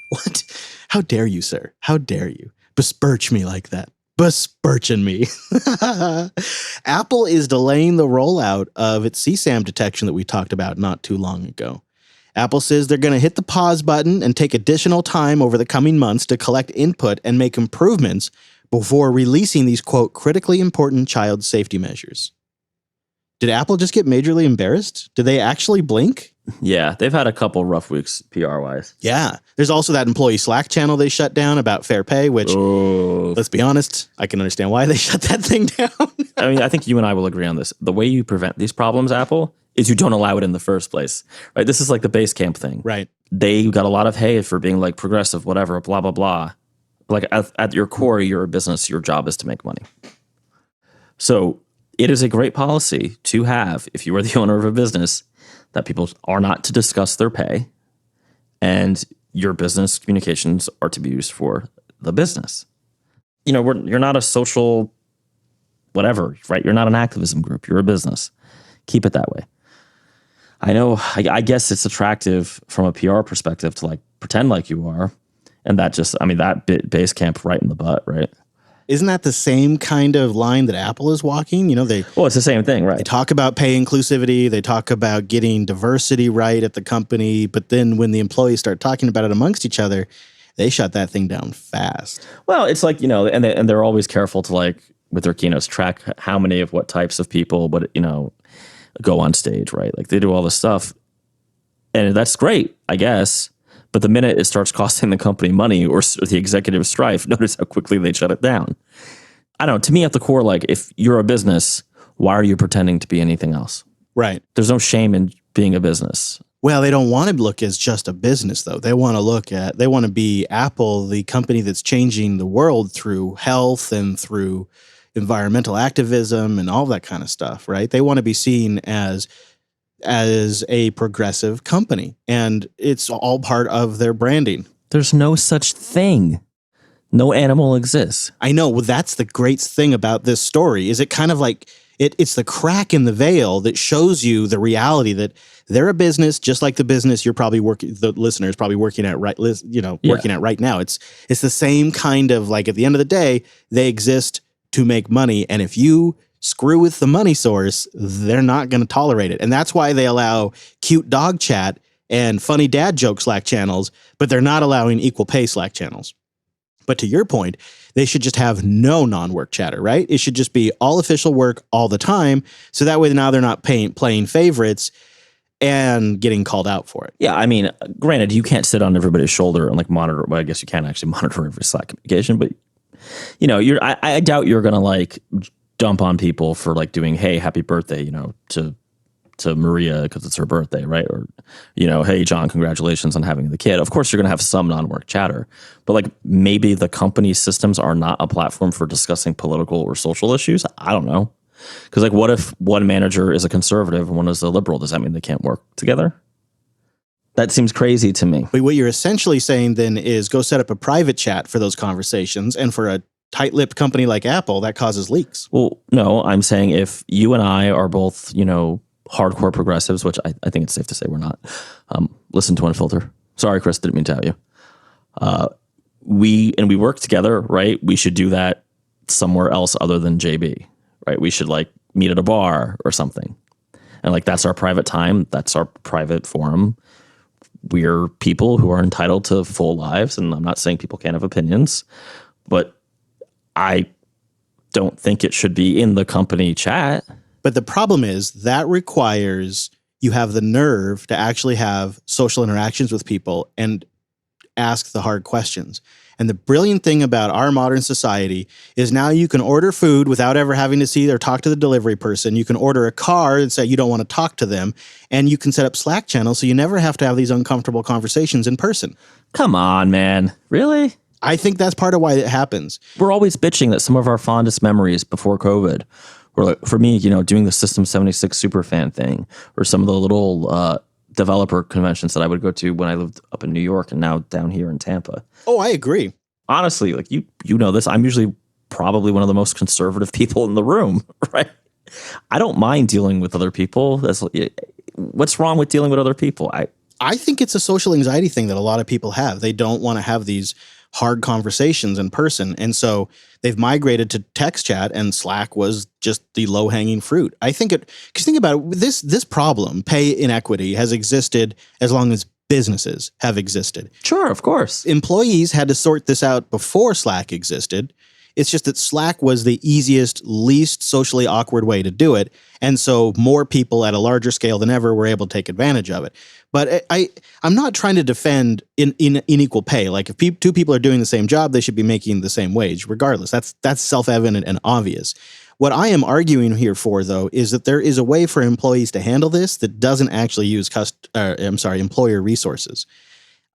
[SPEAKER 1] What? How dare you, sir? How dare you besmirch me like that? Besmirching me. Apple is delaying the rollout of its CSAM detection that we talked about not too long ago. Apple says they're going to hit the pause button and take additional time over the coming months to collect input and make improvements before releasing these, quote, critically important child safety measures. Did Apple just get majorly embarrassed? Did they actually blink?
[SPEAKER 2] Yeah, they've had a couple rough weeks PR-wise.
[SPEAKER 1] Yeah. There's also that employee Slack channel they shut down about fair pay, which, let's be honest, I can understand why they shut that thing down.
[SPEAKER 2] I mean, I think you and I will agree on this. The way you prevent these problems, Apple, is you don't allow it in the first place. Right? This is like the Basecamp thing.
[SPEAKER 1] Right.
[SPEAKER 2] They got a lot of hate for being like progressive, whatever, blah, blah, blah. Like at your core, you're a business. Your job is to make money. So it is a great policy to have, if you are the owner of a business, that people are not to discuss their pay and your business communications are to be used for the business. You know, you're not a social whatever, right? You're not an activism group. You're a business. Keep it that way. I know, I guess it's attractive from a PR perspective to like pretend like you are. And that just, I mean, that bit Basecamp right in the butt, right?
[SPEAKER 1] Isn't that the same kind of line that Apple is walking? You know,
[SPEAKER 2] well, it's the same thing, right?
[SPEAKER 1] They talk about pay inclusivity. They talk about getting diversity right at the company. But then when the employees start talking about it amongst each other, they shut that thing down fast.
[SPEAKER 2] Well, it's like, you know, and they're always careful to like, with their keynotes, track how many of what types of people, but, you know, go on stage, right? Like they do all this stuff. And that's great, I guess. But the minute it starts costing the company money or the executive strife, notice how quickly they shut it down. I don't know. To me, at the core, like if you're a business, why are you pretending to be anything else?
[SPEAKER 1] Right.
[SPEAKER 2] There's no shame in being a business.
[SPEAKER 1] Well, they don't want to look as just a business, though. They want to be Apple, the company that's changing the world through health and through environmental activism and all that kind of stuff, right? They want to be seen as as a progressive company, and it's all part of their branding.
[SPEAKER 2] There's no such thing. No animal exists.
[SPEAKER 1] I know. Well, that's the great thing about this story is it kind of like it's the crack in the veil that shows you the reality that they're a business just like the business you're probably the listeners probably working at working at right now. It's the same kind of like at the end of the day, they exist to make money. And if you screw with the money source, they're not going to tolerate it. And that's why they allow cute dog chat and funny dad joke Slack channels, but they're not allowing equal pay Slack channels. But to your point, they should just have no non-work chatter, right? It should just be all official work all the time. So that way now they're not playing favorites and getting called out for it.
[SPEAKER 2] Yeah, I mean, granted, you can't sit on everybody's shoulder and like monitor. Well, I guess you can't actually monitor every Slack communication, but you know, I doubt you're gonna like dump on people for like doing, hey, happy birthday, you know, to Maria because it's her birthday, right? Or, you know, hey, John, congratulations on having the kid. Of course, you're going to have some non-work chatter, but like maybe the company's systems are not a platform for discussing political or social issues. I don't know. Because like what if one manager is a conservative and one is a liberal? Does that mean they can't work together? That seems crazy to me.
[SPEAKER 1] But what you're essentially saying then is go set up a private chat for those conversations. And for a tight-lipped company like Apple, that causes leaks.
[SPEAKER 2] Well, no, I'm saying if you and I are both, you know, hardcore progressives, which I think it's safe to say we're not. Listen to Unfilter. Sorry, Chris, didn't mean to tell you. We work together, right? We should do that somewhere else other than JB, right? We should like meet at a bar or something. And like, that's our private time. That's our private forum. We're people who are entitled to full lives. And I'm not saying people can't have opinions, but I don't think it should be in the company chat.
[SPEAKER 1] But the problem is that requires you have the nerve to actually have social interactions with people and ask the hard questions. And the brilliant thing about our modern society is now you can order food without ever having to see or talk to the delivery person. You can order a car and say you don't want to talk to them. And you can set up Slack channels so you never have to have these uncomfortable conversations in person.
[SPEAKER 2] Come on, man. Really?
[SPEAKER 1] I think that's part of why it happens.
[SPEAKER 2] We're always bitching that some of our fondest memories before COVID were like, for me, you know, doing the System 76 superfan thing or some of the little developer conventions that I would go to when I lived up in New York and now down here in Tampa.
[SPEAKER 1] Oh, I agree.
[SPEAKER 2] Honestly, like you know this, I'm usually probably one of the most conservative people in the room, right? I don't mind dealing with other people. What's wrong with dealing with other people?
[SPEAKER 1] I think it's a social anxiety thing that a lot of people have. They don't want to have these hard conversations in person. And so they've migrated to text chat, and Slack was just the low-hanging fruit. I think because think about it, this problem, pay inequity, has existed as long as businesses have existed.
[SPEAKER 2] Sure, of course.
[SPEAKER 1] Employees had to sort this out before Slack existed. It's just that Slack was the easiest, least socially awkward way to do it. And so more people at a larger scale than ever were able to take advantage of it. But I'm not trying to defend unequal pay. Like if two people are doing the same job, they should be making the same wage regardless. That's self-evident and obvious. What I am arguing here for, though, is that there is a way for employees to handle this that doesn't actually use employer resources.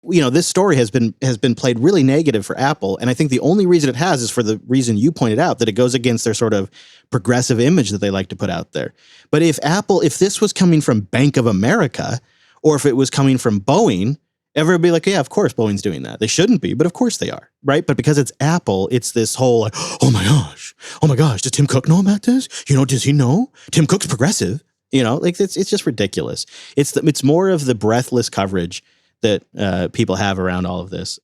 [SPEAKER 1] You know, this story has been played really negative for Apple, and I think the only reason it has is for the reason you pointed out, that it goes against their sort of progressive image that they like to put out there. But if this was coming from Bank of America, or if it was coming from Boeing, everybody would be like, yeah, of course Boeing's doing that. They shouldn't be, but of course they are, right? But because it's Apple, it's this whole like, oh my gosh, does Tim Cook know about this? You know, does he know? Tim Cook's progressive. You know, like it's just ridiculous. It's more of the breathless coverage that people have around all of this.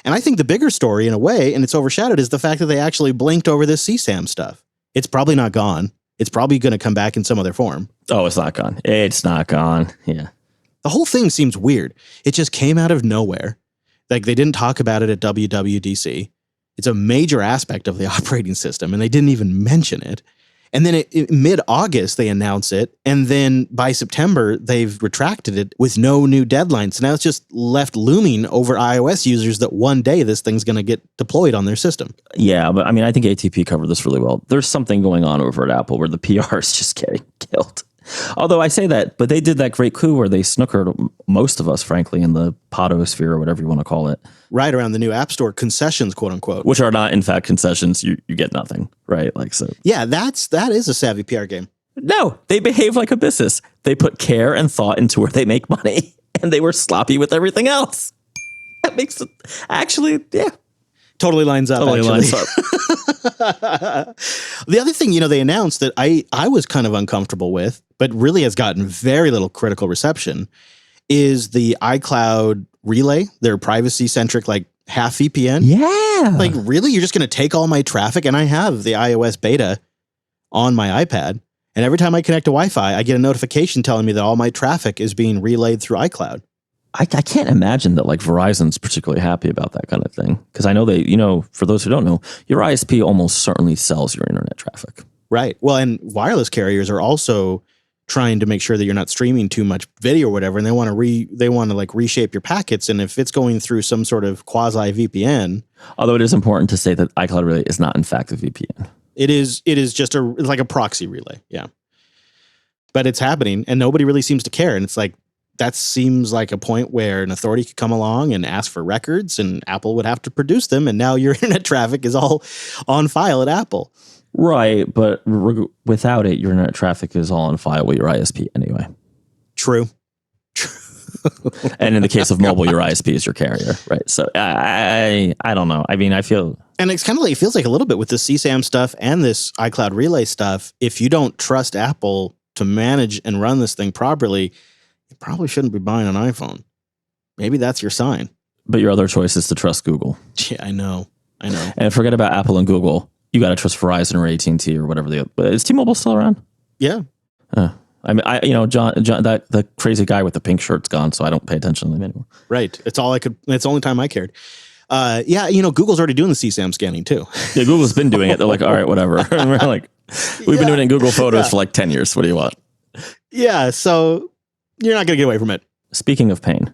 [SPEAKER 1] And I think the bigger story in a way, and it's overshadowed, is the fact that they actually blinked over this CSAM stuff. It's probably not gone. It's probably going to come back in some other form.
[SPEAKER 2] Oh, it's not gone. It's not gone. Yeah.
[SPEAKER 1] The whole thing seems weird. It just came out of nowhere. Like they didn't talk about it at WWDC. It's a major aspect of the operating system, and they didn't even mention it. And then mid-August, they announce it. And then by September, they've retracted it with no new deadlines. So now it's just left looming over iOS users that one day this thing's going to get deployed on their system.
[SPEAKER 2] Yeah, but I mean, I think ATP covered this really well. There's something going on over at Apple where the PR is just getting killed. Although I say that, but they did that great coup where they snookered most of us, frankly, in the podosphere or whatever you want to call it.
[SPEAKER 1] Right around the new App Store concessions, quote unquote.
[SPEAKER 2] Which are not, in fact, concessions. You get nothing, right? Like so.
[SPEAKER 1] Yeah, that is a savvy PR game.
[SPEAKER 2] No, they behave like a business. They put care and thought into where they make money, and they were sloppy with everything else. That makes it actually, yeah.
[SPEAKER 1] Totally lines up.
[SPEAKER 2] Totally lines
[SPEAKER 1] up. The other thing, they announced that I was kind of uncomfortable with, but really has gotten very little critical reception, is the iCloud Relay, their privacy-centric, like, half VPN.
[SPEAKER 2] Yeah.
[SPEAKER 1] Like, really? You're just going to take all my traffic? And I have the iOS beta on my iPad. And every time I connect to Wi-Fi, I get a notification telling me that all my traffic is being relayed through iCloud.
[SPEAKER 2] I can't imagine that like Verizon's particularly happy about that kind of thing. Because I know they, for those who don't know, your ISP almost certainly sells your internet traffic.
[SPEAKER 1] Right. Well, and wireless carriers are also trying to make sure that you're not streaming too much video or whatever. And they want to like reshape your packets. And if it's going through some sort of quasi VPN.
[SPEAKER 2] Although it is important to say that iCloud Relay is not in fact a VPN.
[SPEAKER 1] It is just like a proxy relay. Yeah. But it's happening and nobody really seems to care. And it's like, that seems like a point where an authority could come along and ask for records and Apple would have to produce them. And now your internet traffic is all on file at Apple.
[SPEAKER 2] Right. But without it, your internet traffic is all on file with your ISP anyway.
[SPEAKER 1] True.
[SPEAKER 2] And in the case of mobile, your ISP is your carrier. Right. So I don't know. I mean, I feel.
[SPEAKER 1] And it's kind of like, it feels like a little bit with the CSAM stuff and this iCloud Relay stuff. If you don't trust Apple to manage and run this thing properly, you probably shouldn't be buying an iPhone. Maybe that's your sign.
[SPEAKER 2] But your other choice is to trust Google.
[SPEAKER 1] Yeah, I know.
[SPEAKER 2] And forget about Apple and Google. You got to trust Verizon or AT&T or whatever. Is T-Mobile still around?
[SPEAKER 1] Yeah.
[SPEAKER 2] I mean, John, that the crazy guy with the pink shirt's gone, so I don't pay attention to them anymore.
[SPEAKER 1] Right. It's the only time I cared. Yeah, Google's already doing the CSAM scanning too.
[SPEAKER 2] Yeah, Google's been doing it. They're like, all right, whatever. And we're like, we've been doing it in Google Photos for like 10 years. What do you want? Yeah,
[SPEAKER 1] so you're not going to get away from it.
[SPEAKER 2] Speaking of pain,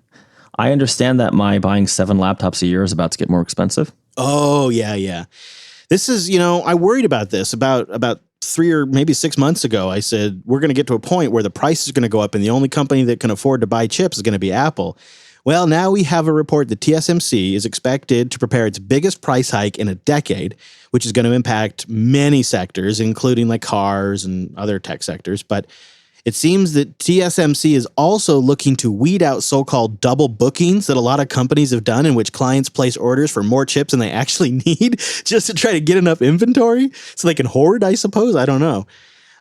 [SPEAKER 2] I understand that my buying 7 laptops a year is about to get more expensive.
[SPEAKER 1] Oh, yeah. This is, I worried about this about 3 or maybe 6 months ago. I said, we're going to get to a point where the price is going to go up and the only company that can afford to buy chips is going to be Apple. Well, now we have a report that TSMC is expected to prepare its biggest price hike in a decade, which is going to impact many sectors, including like cars and other tech sectors. But it seems that TSMC is also looking to weed out so-called double bookings that a lot of companies have done, in which clients place orders for more chips than they actually need just to try to get enough inventory so they can hoard, I suppose. I don't know.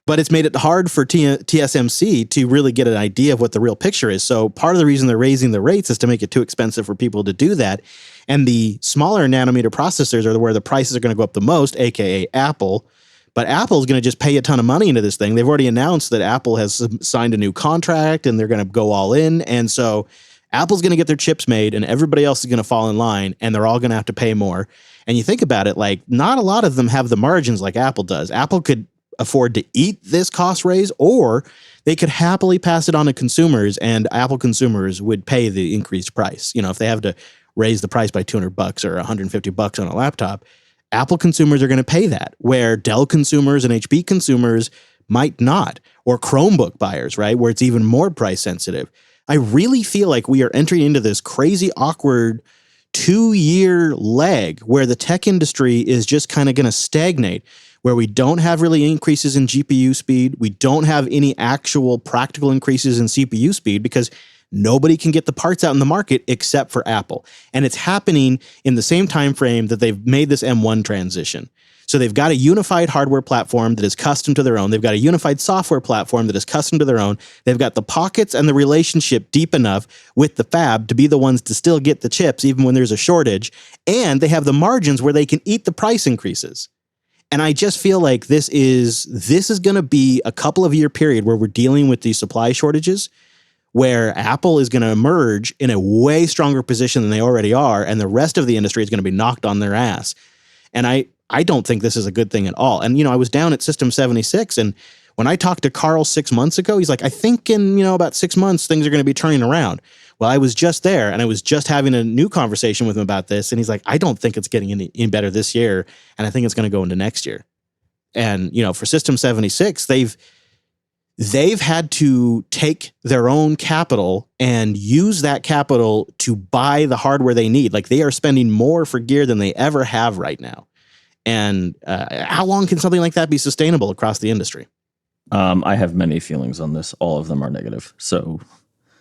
[SPEAKER 1] But it's made it hard for TSMC to really get an idea of what the real picture is. So part of the reason they're raising the rates is to make it too expensive for people to do that. And the smaller nanometer processors are where the prices are going to go up the most, aka Apple. But Apple is going to just pay a ton of money into this thing. They've already announced that Apple has signed a new contract and they're going to go all in. And so Apple's going to get their chips made and everybody else is going to fall in line and they're all going to have to pay more. And you think about it, like not a lot of them have the margins like Apple does. Apple could afford to eat this cost raise, or they could happily pass it on to consumers and Apple consumers would pay the increased price. If they have to raise the price by $200 or $150 on a laptop, Apple consumers are going to pay that, where Dell consumers and HP consumers might not, or Chromebook buyers, right, where it's even more price sensitive. I really feel like we are entering into this crazy, awkward 2-year lag where the tech industry is just kind of going to stagnate, where we don't have really increases in GPU speed. We don't have any actual practical increases in CPU speed because nobody can get the parts out in the market except for Apple. And it's happening in the same time frame that they've made this M1 transition. So they've got a unified hardware platform that is custom to their own. They've got a unified software platform that is custom to their own. They've got the pockets and the relationship deep enough with the fab to be the ones to still get the chips even when there's a shortage. And they have the margins where they can eat the price increases. And I just feel like this is going to be a couple of year period where we're dealing with these supply shortages, where Apple is going to emerge in a way stronger position than they already are, and the rest of the industry is going to be knocked on their ass. And I don't think this is a good thing at all. And, I was down at System 76, and when I talked to Carl 6 months ago, he's like, I think in, about 6 months, things are going to be turning around. Well, I was just there, and I was just having a new conversation with him about this, and he's like, I don't think it's getting any better this year, and I think it's going to go into next year. And, for System 76, they've had to take their own capital and use that capital to buy the hardware they need. Like, they are spending more for gear than they ever have right now. And how long can something like that be sustainable across the industry?
[SPEAKER 2] I have many feelings on this. All of them are negative. So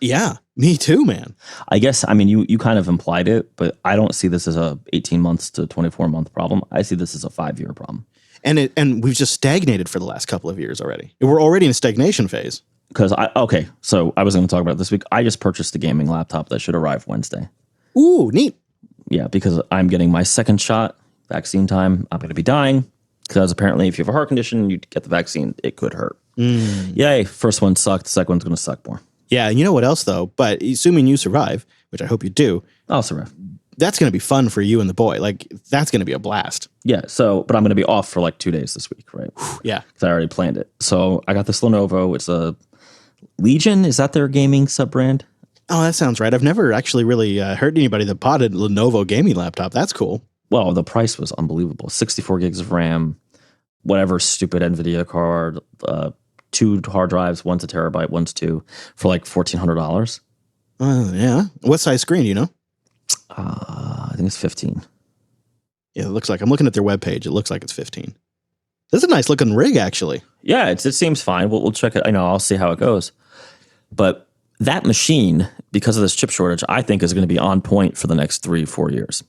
[SPEAKER 1] Yeah, me too, man.
[SPEAKER 2] I guess, I mean, you kind of implied it, but I don't see this as a 18 months to 24-month problem. I see this as a 5-year problem.
[SPEAKER 1] And we've just stagnated for the last couple of years already. We're already in a stagnation phase.
[SPEAKER 2] Because so I was going to talk about it this week. I just purchased a gaming laptop that should arrive Wednesday.
[SPEAKER 1] Ooh, neat.
[SPEAKER 2] Yeah, because I'm getting my second shot, vaccine time. I'm going to be dying because apparently if you have a heart condition and you get the vaccine, it could hurt. Yay, first one sucked. The second one's going to suck more.
[SPEAKER 1] Yeah, and you know what else, though? But assuming you survive, which I hope you do,
[SPEAKER 2] I'll survive.
[SPEAKER 1] that's going to be fun for you and the boy. Like, that's going to be a blast.
[SPEAKER 2] Yeah, but I'm going to be off for like 2 days this week, right?
[SPEAKER 1] Yeah.
[SPEAKER 2] Because I already planned it. So I got this Lenovo. It's a Legion. Is that their gaming sub-brand?
[SPEAKER 1] Oh, that sounds right. I've never actually really heard anybody that bought a Lenovo gaming laptop. That's cool.
[SPEAKER 2] Well, the price was unbelievable. 64 gigs of RAM, whatever stupid NVIDIA card, 2 hard drives, one's a terabyte, one's 2, for like $1,400.
[SPEAKER 1] Yeah. What size screen, do you know?
[SPEAKER 2] I think it's 15.
[SPEAKER 1] Yeah, it looks like, I'm looking at their webpage. It looks like it's 15. That's a nice looking rig, actually.
[SPEAKER 2] Yeah, it seems fine. We'll check it. I know, I'll see how it goes. But that machine, because of this chip shortage, I think is going to be on point for the next 3-4 years.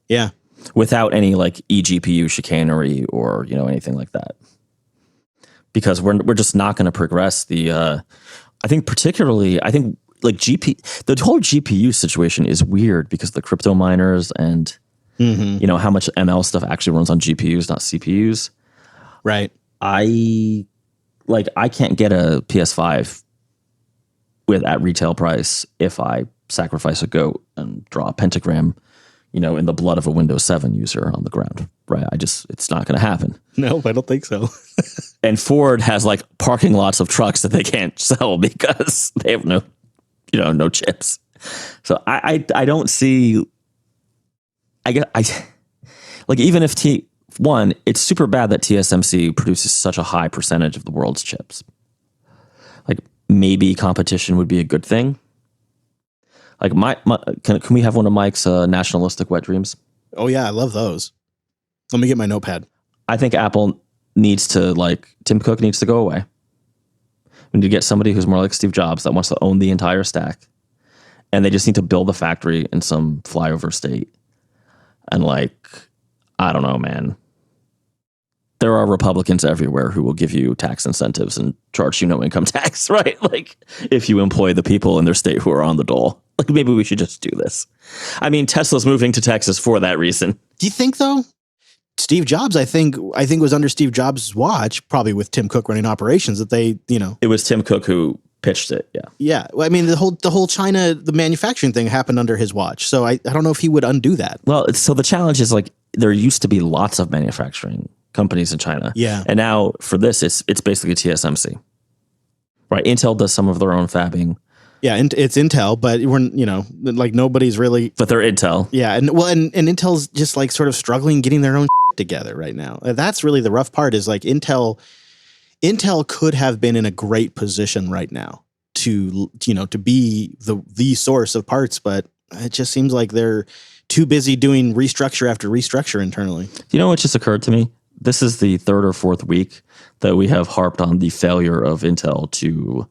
[SPEAKER 1] Yeah.
[SPEAKER 2] Without any like eGPU chicanery or, anything like that. Because we're just not going to progress the, I think like the whole GPU situation is weird because the crypto miners and, how much ML stuff actually runs on GPUs, not CPUs.
[SPEAKER 1] Right.
[SPEAKER 2] I can't get a PS5 at retail price if I sacrifice a goat and draw a pentagram, in the blood of a Windows 7 user on the ground, right? It's not going to happen.
[SPEAKER 1] No, I don't think so.
[SPEAKER 2] And Ford has like parking lots of trucks that they can't sell because they have no chips. So I don't see, even if it's super bad that TSMC produces such a high percentage of the world's chips. Like maybe competition would be a good thing. Like can we have one of Mike's nationalistic wet dreams?
[SPEAKER 1] Oh yeah, I love those. Let me get my notepad.
[SPEAKER 2] I think Apple needs to Tim Cook needs to go away. We need to get somebody who's more like Steve Jobs that wants to own the entire stack. And they just need to build a factory in some flyover state. And I don't know, man. There are Republicans everywhere who will give you tax incentives and charge you no income tax, right? Like if you employ the people in their state who are on the dole. Like maybe we should just do this. I mean, Tesla's moving to Texas for that reason.
[SPEAKER 1] Do you think though? Steve Jobs, I think was under Steve Jobs' watch, probably with Tim Cook running operations, that they,
[SPEAKER 2] It was Tim Cook who pitched it, yeah.
[SPEAKER 1] Yeah. Well, I mean, the whole China, the manufacturing thing happened under his watch. So I don't know if he would undo that.
[SPEAKER 2] Well, so the challenge is there used to be lots of manufacturing companies in China.
[SPEAKER 1] Yeah.
[SPEAKER 2] And now for this, it's basically TSMC. Right? Intel does some of their own fabbing.
[SPEAKER 1] Yeah, and it's Intel, but we're nobody's really.
[SPEAKER 2] But they're Intel.
[SPEAKER 1] Yeah, and Intel's just sort of struggling getting their own together right now. That's really the rough part. Is Intel could have been in a great position right now to be the source of parts, but it just seems like they're too busy doing restructure after restructure internally.
[SPEAKER 2] You know what just occurred to me? This is the 3rd or 4th week that we have harped on the failure of Intel to,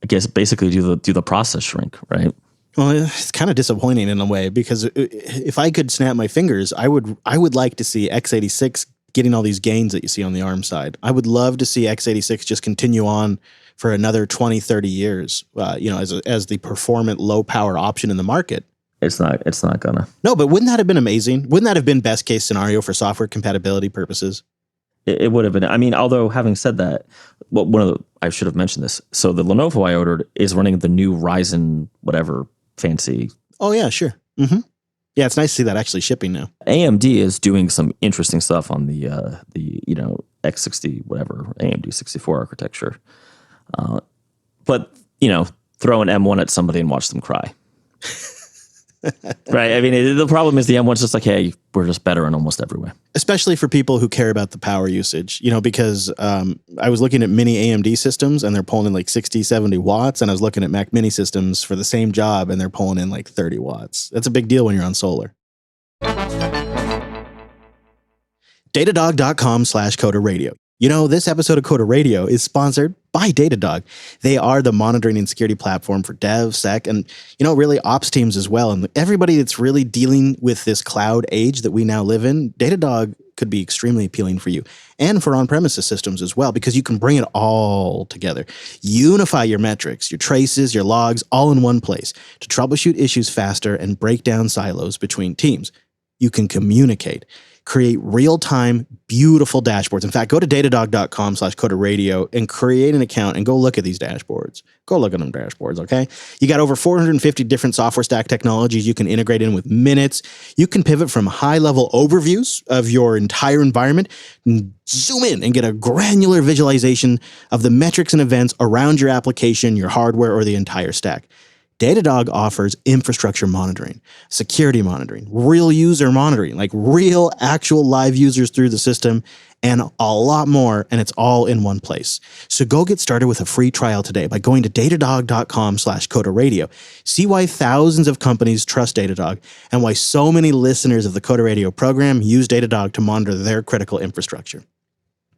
[SPEAKER 2] I guess, basically do the process shrink, right?
[SPEAKER 1] Well, it's kind of disappointing in a way because if I could snap my fingers, I would like to see x86 getting all these gains that you see on the ARM side. I would love to see x86 just continue on for another 20, 30 years, as the performant low power option in the market.
[SPEAKER 2] It's not gonna.
[SPEAKER 1] No, but wouldn't that have been amazing? Wouldn't that have been best case scenario for software compatibility purposes?
[SPEAKER 2] It would have been. I mean, although having said that, I should have mentioned this. So the Lenovo I ordered is running the new Ryzen whatever fancy.
[SPEAKER 1] Oh yeah, sure. Mm-hmm. Yeah, it's nice to see that actually shipping now.
[SPEAKER 2] AMD is doing some interesting stuff on the X60 whatever AMD 64 architecture. But throw an M1 at somebody and watch them cry. Right. I mean, the problem is the M1's just hey, we're just better in almost every way.
[SPEAKER 1] Especially for people who care about the power usage, because I was looking at mini AMD systems and they're pulling in 60, 70 watts. And I was looking at Mac mini systems for the same job and they're pulling in 30 watts. That's a big deal when you're on solar. Datadog.com/CoderRadio. This episode of Coda Radio is sponsored by Datadog. They are the monitoring and security platform for dev, sec, and, really ops teams as well. And everybody that's really dealing with this cloud age that we now live in, Datadog could be extremely appealing for you and for on-premises systems as well, because you can bring it all together. Unify your metrics, your traces, your logs, all in one place to troubleshoot issues faster and break down silos between teams. You can communicate, create real-time, beautiful dashboards. In fact, go to datadog.com/Coda Radio and create an account and go look at these dashboards. Go look at them dashboards, okay? You got over 450 different software stack technologies you can integrate in with minutes. You can pivot from high-level overviews of your entire environment and zoom in and get a granular visualization of the metrics and events around your application, your hardware, or the entire stack. Datadog offers infrastructure monitoring, security monitoring, real user monitoring, like real actual live users through the system, and a lot more, and it's all in one place. So go get started with a free trial today by going to datadog.com/Coda Radio. See why thousands of companies trust Datadog and why so many listeners of the Coda Radio program use Datadog to monitor their critical infrastructure.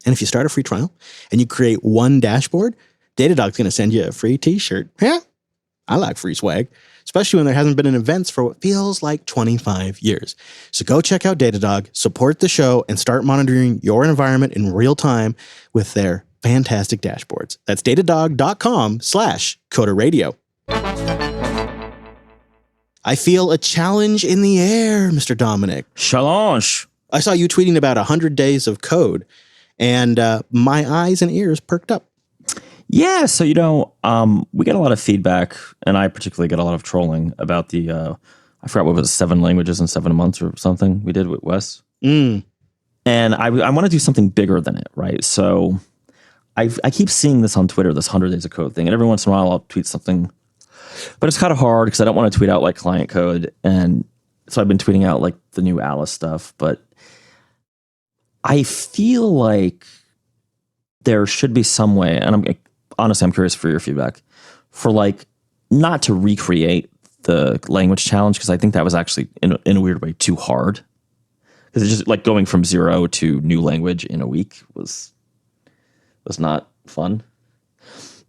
[SPEAKER 1] And if you start a free trial and you create one dashboard, Datadog's going to send you a free t-shirt. Yeah. I like free swag, especially when there hasn't been an events for what feels like 25 years. So go check out Datadog, support the show, and start monitoring your environment in real time with their fantastic dashboards. That's datadog.com/Coda Radio. I feel a challenge in the air, Mr. Dominic.
[SPEAKER 2] Challenge.
[SPEAKER 1] I saw you tweeting about 100 days of code, and my eyes and ears perked up.
[SPEAKER 2] Yeah, so, we get a lot of feedback, and I particularly get a lot of trolling about the, I forgot what it was, 7 languages in 7 months or something we did with Wes. And I want to do something bigger than it, right? So I keep seeing this on Twitter, this 100 days of code thing, and every once in a while I'll tweet something, but it's kind of hard because I don't want to tweet out like client code, and so I've been tweeting out like the new Alice stuff, but I feel like there should be some way, and I'm curious for your feedback, for like not to recreate the language challenge, because I think that was actually in a weird way too hard, because it's just like going from 0 to new language in a week was not fun.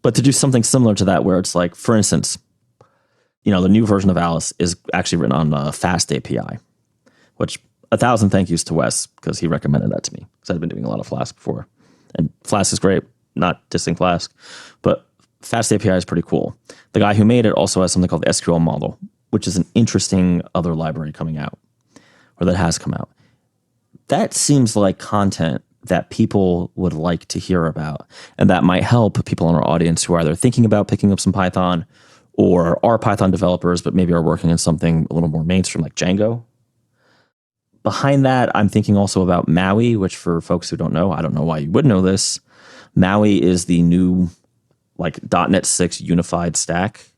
[SPEAKER 2] But to do something similar to that, where it's like, for instance, the new version of Alice is actually written on Fast API, which 1,000 thank yous to Wes, because he recommended that to me, because I've been doing a lot of Flask before, and Flask is great. Not dissing Flask, but Fast API is pretty cool. The guy who made it also has something called the SQL model, which is an interesting other library coming out, or that has come out. That seems like content that people would like to hear about, and that might help people in our audience who are either thinking about picking up some Python or are Python developers, but maybe are working in something a little more mainstream like Django. Behind that, I'm thinking also about Maui, which for folks who don't know, I don't know why you would know this, Maui is the new like .NET 6 unified stack.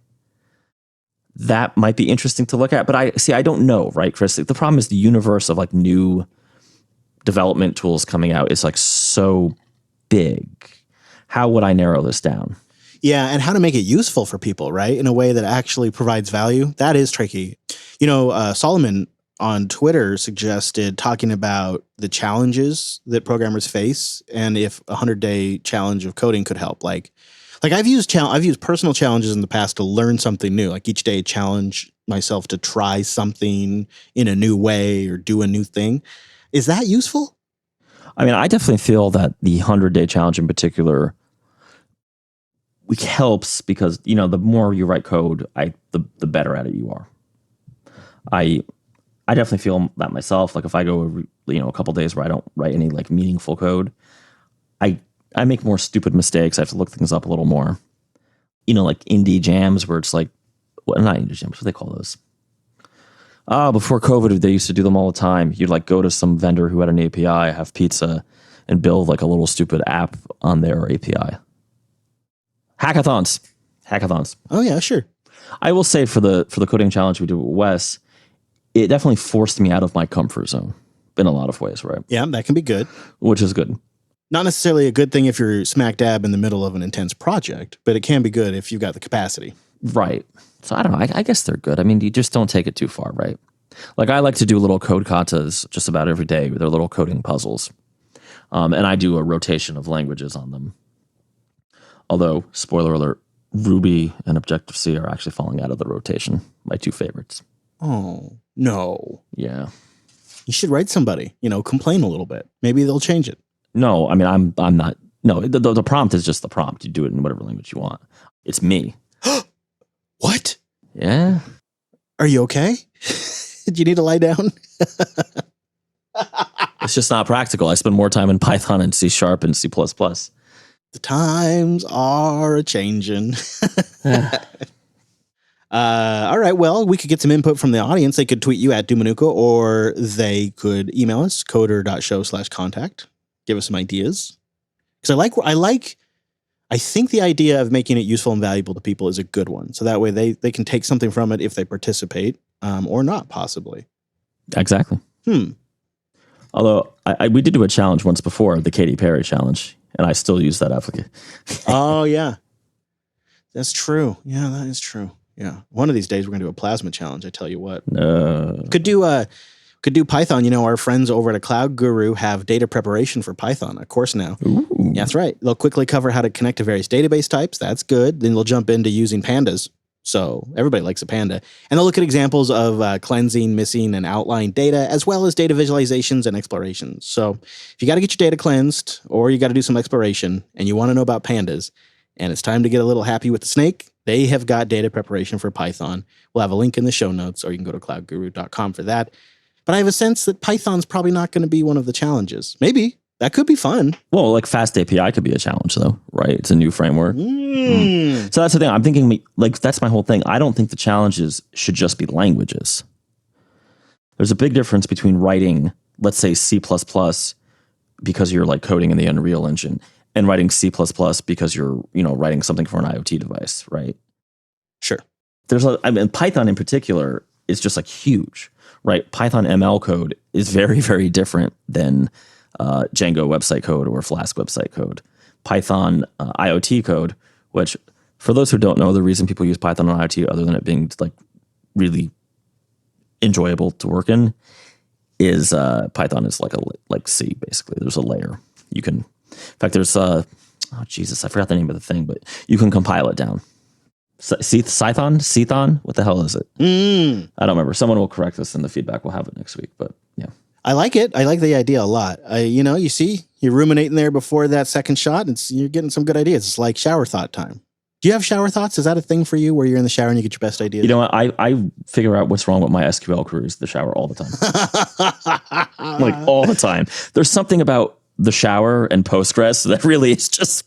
[SPEAKER 2] That might be interesting to look at, but I don't know, right, Chris? The problem is the universe of like new development tools coming out is like so big. How would I narrow this down?
[SPEAKER 1] Yeah, and how to make it useful for people, right? In a way that actually provides value. That is tricky. Solomon on Twitter suggested talking about the challenges that programmers face, and if a 100-day challenge of coding could help. Like I've used personal challenges in the past to learn something new. Like each day, challenge myself to try something in a new way or do a new thing. Is that useful?
[SPEAKER 2] I mean, I definitely feel that the 100-day challenge in particular helps, because the more you write code, the better at it you are. I definitely feel that myself. Like if I go, a couple days where I don't write any like meaningful code, I make more stupid mistakes. I have to look things up a little more. Like indie jams where it's like, well, not indie jams, what do they call those? Before COVID, they used to do them all the time. You'd like go to some vendor who had an API, have pizza, and build like a little stupid app on their API. Hackathons.
[SPEAKER 1] Oh yeah, sure.
[SPEAKER 2] I will say for the coding challenge we did with Wes, it definitely forced me out of my comfort zone in a lot of ways, right?
[SPEAKER 1] Yeah, that can be good.
[SPEAKER 2] Which is good.
[SPEAKER 1] Not necessarily a good thing if you're smack dab in the middle of an intense project, but it can be good if you've got the capacity.
[SPEAKER 2] Right. So I don't know. I guess they're good. I mean, you just don't take it too far, right? Like I like to do little code katas just about every day. They're little coding puzzles. And I do a rotation of languages on them. Although, spoiler alert, Ruby and Objective-C are actually falling out of the rotation. My two favorites.
[SPEAKER 1] Oh, no.
[SPEAKER 2] Yeah.
[SPEAKER 1] You should write somebody, complain a little bit. Maybe they'll change it.
[SPEAKER 2] No, I mean, I'm not. No, the prompt is just the prompt. You do it in whatever language you want. It's me.
[SPEAKER 1] What?
[SPEAKER 2] Yeah.
[SPEAKER 1] Are you okay? Did you need to lie down?
[SPEAKER 2] It's just not practical. I spend more time in Python and C# and C++.
[SPEAKER 1] The times are a-changing. All right, well, we could get some input from the audience. They could tweet you at Dominuco, or they could email us, coder.show/contact. Give us some ideas. Because I think the idea of making it useful and valuable to people is a good one. So that way they can take something from it if they participate, or not, possibly.
[SPEAKER 2] Exactly. Although we did do a challenge once before, the Katy Perry challenge, and I still use that application.
[SPEAKER 1] Oh, yeah. That's true. Yeah, that is true. Yeah. One of these days we're going to do a plasma challenge, I tell you what.
[SPEAKER 2] No.
[SPEAKER 1] Could do Python. Our friends over at Cloud Guru have data preparation for Python, of course now.
[SPEAKER 2] Ooh.
[SPEAKER 1] Yeah, that's right. They'll quickly cover how to connect to various database types. That's good. Then they'll jump into using pandas. So everybody likes a panda. And they'll look at examples of cleansing, missing, and outlying data, as well as data visualizations and explorations. So if you got to get your data cleansed, or you got to do some exploration, and you want to know about pandas, and it's time to get a little happy with the snake, they have got data preparation for Python. We'll have a link in the show notes, or you can go to cloudguru.com for that. But I have a sense that Python's probably not going to be one of the challenges. Maybe. That could be fun.
[SPEAKER 2] Well, like Fast API could be a challenge, though, right? It's a new framework. So that's the thing. I'm thinking, that's my whole thing. I don't think the challenges should just be languages. There's a big difference between writing, let's say, C++ because you're coding in the Unreal Engine, and writing C++ because you're, writing something for an IoT device, right?
[SPEAKER 1] Sure.
[SPEAKER 2] Python in particular is just huge, right? Python ML code is very, very different than Django website code or Flask website code. Python IoT code, which for those who don't know, the reason people use Python on IoT, other than it being really enjoyable to work in, is Python is like C basically. There's a layer you can. In fact, there's I forgot the name of the thing, but you can compile it down. Cython? What the hell is it? I don't remember. Someone will correct us in the feedback. We'll have it next week, but yeah.
[SPEAKER 1] I like it. I like the idea a lot. You see, you're ruminating there before that second shot. You're getting some good ideas. It's like shower thought time. Do you have shower thoughts? Is that a thing for you where you're in the shower and you get your best ideas?
[SPEAKER 2] You know what? I figure out what's wrong with my SQL queries in the shower all the time. All the time. There's something about the shower and Postgres that really is just...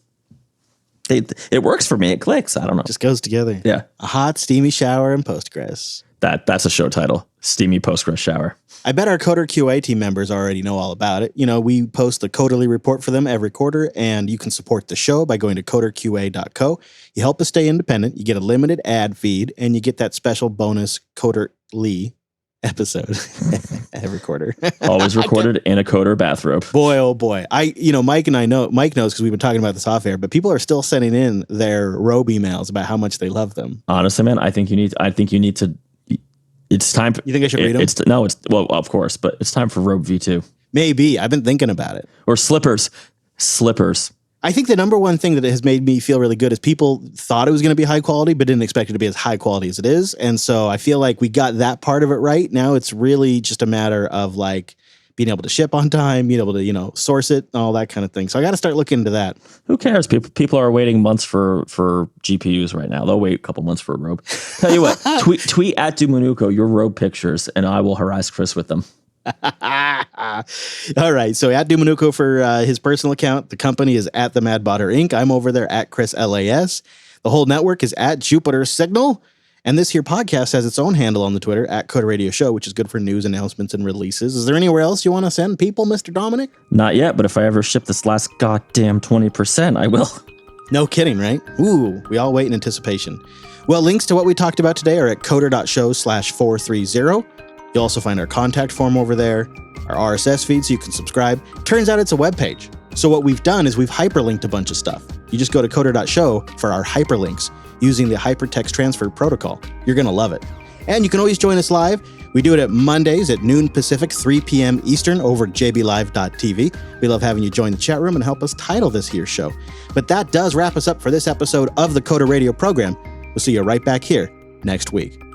[SPEAKER 2] It works for me. It clicks. I don't know.
[SPEAKER 1] Just goes together.
[SPEAKER 2] Yeah.
[SPEAKER 1] A hot, steamy shower and Postgres.
[SPEAKER 2] That's a show title. Steamy Postgres shower.
[SPEAKER 1] I bet our Coder QA team members already know all about it. We post a quarterly report for them every quarter, and you can support the show by going to coderqa.co. You help us stay independent. You get a limited ad feed, and you get that special bonus Coderly episode every quarter.
[SPEAKER 2] Always recorded in a Coder bathrobe.
[SPEAKER 1] Boy, oh boy. Mike knows because we've been talking about this off air, but people are still sending in their robe emails about how much they love them.
[SPEAKER 2] Honestly, man, I think you need to. It's time.
[SPEAKER 1] You think I should read them?
[SPEAKER 2] Well, of course, but it's time for Robe V2.
[SPEAKER 1] Maybe. I've been thinking about it.
[SPEAKER 2] Or slippers.
[SPEAKER 1] I think the number one thing that has made me feel really good is people thought it was going to be high quality, but didn't expect it to be as high quality as it is. And so I feel like we got that part of it right. Now it's really just a matter of being able to ship on time, being able to, source it, all that kind of thing. So I got to start looking into that.
[SPEAKER 2] Who cares? People are waiting months for GPUs right now. They'll wait a couple months for a robe. Tell you what, tweet at Dominuco your robe pictures, and I will harass Chris with them.
[SPEAKER 1] All right. So at Dominuco for his personal account, the company is at the Madbotter Inc. I'm over there at Chris LAS. The whole network is at Jupiter Signal. And this here podcast has its own handle on the Twitter at Coder Radio Show, which is good for news announcements and releases. Is there anywhere else you want to send people, Mr. Dominic?
[SPEAKER 2] Not yet, but if I ever ship this last goddamn 20%, I will.
[SPEAKER 1] No kidding, right? Ooh, we all wait in anticipation. Well, links to what we talked about today are at coder.show/430. You'll also find our contact form over there, our RSS feed so you can subscribe. Turns out it's a web page. So what we've done is we've hyperlinked a bunch of stuff. You just go to coder.show for our hyperlinks using the hypertext transfer protocol. You're going to love it. And you can always join us live. We do it at Mondays at noon Pacific, 3 p.m. Eastern over at jblive.tv. We love having you join the chat room and help us title this here show. But that does wrap us up for this episode of the Coder Radio program. We'll see you right back here next week.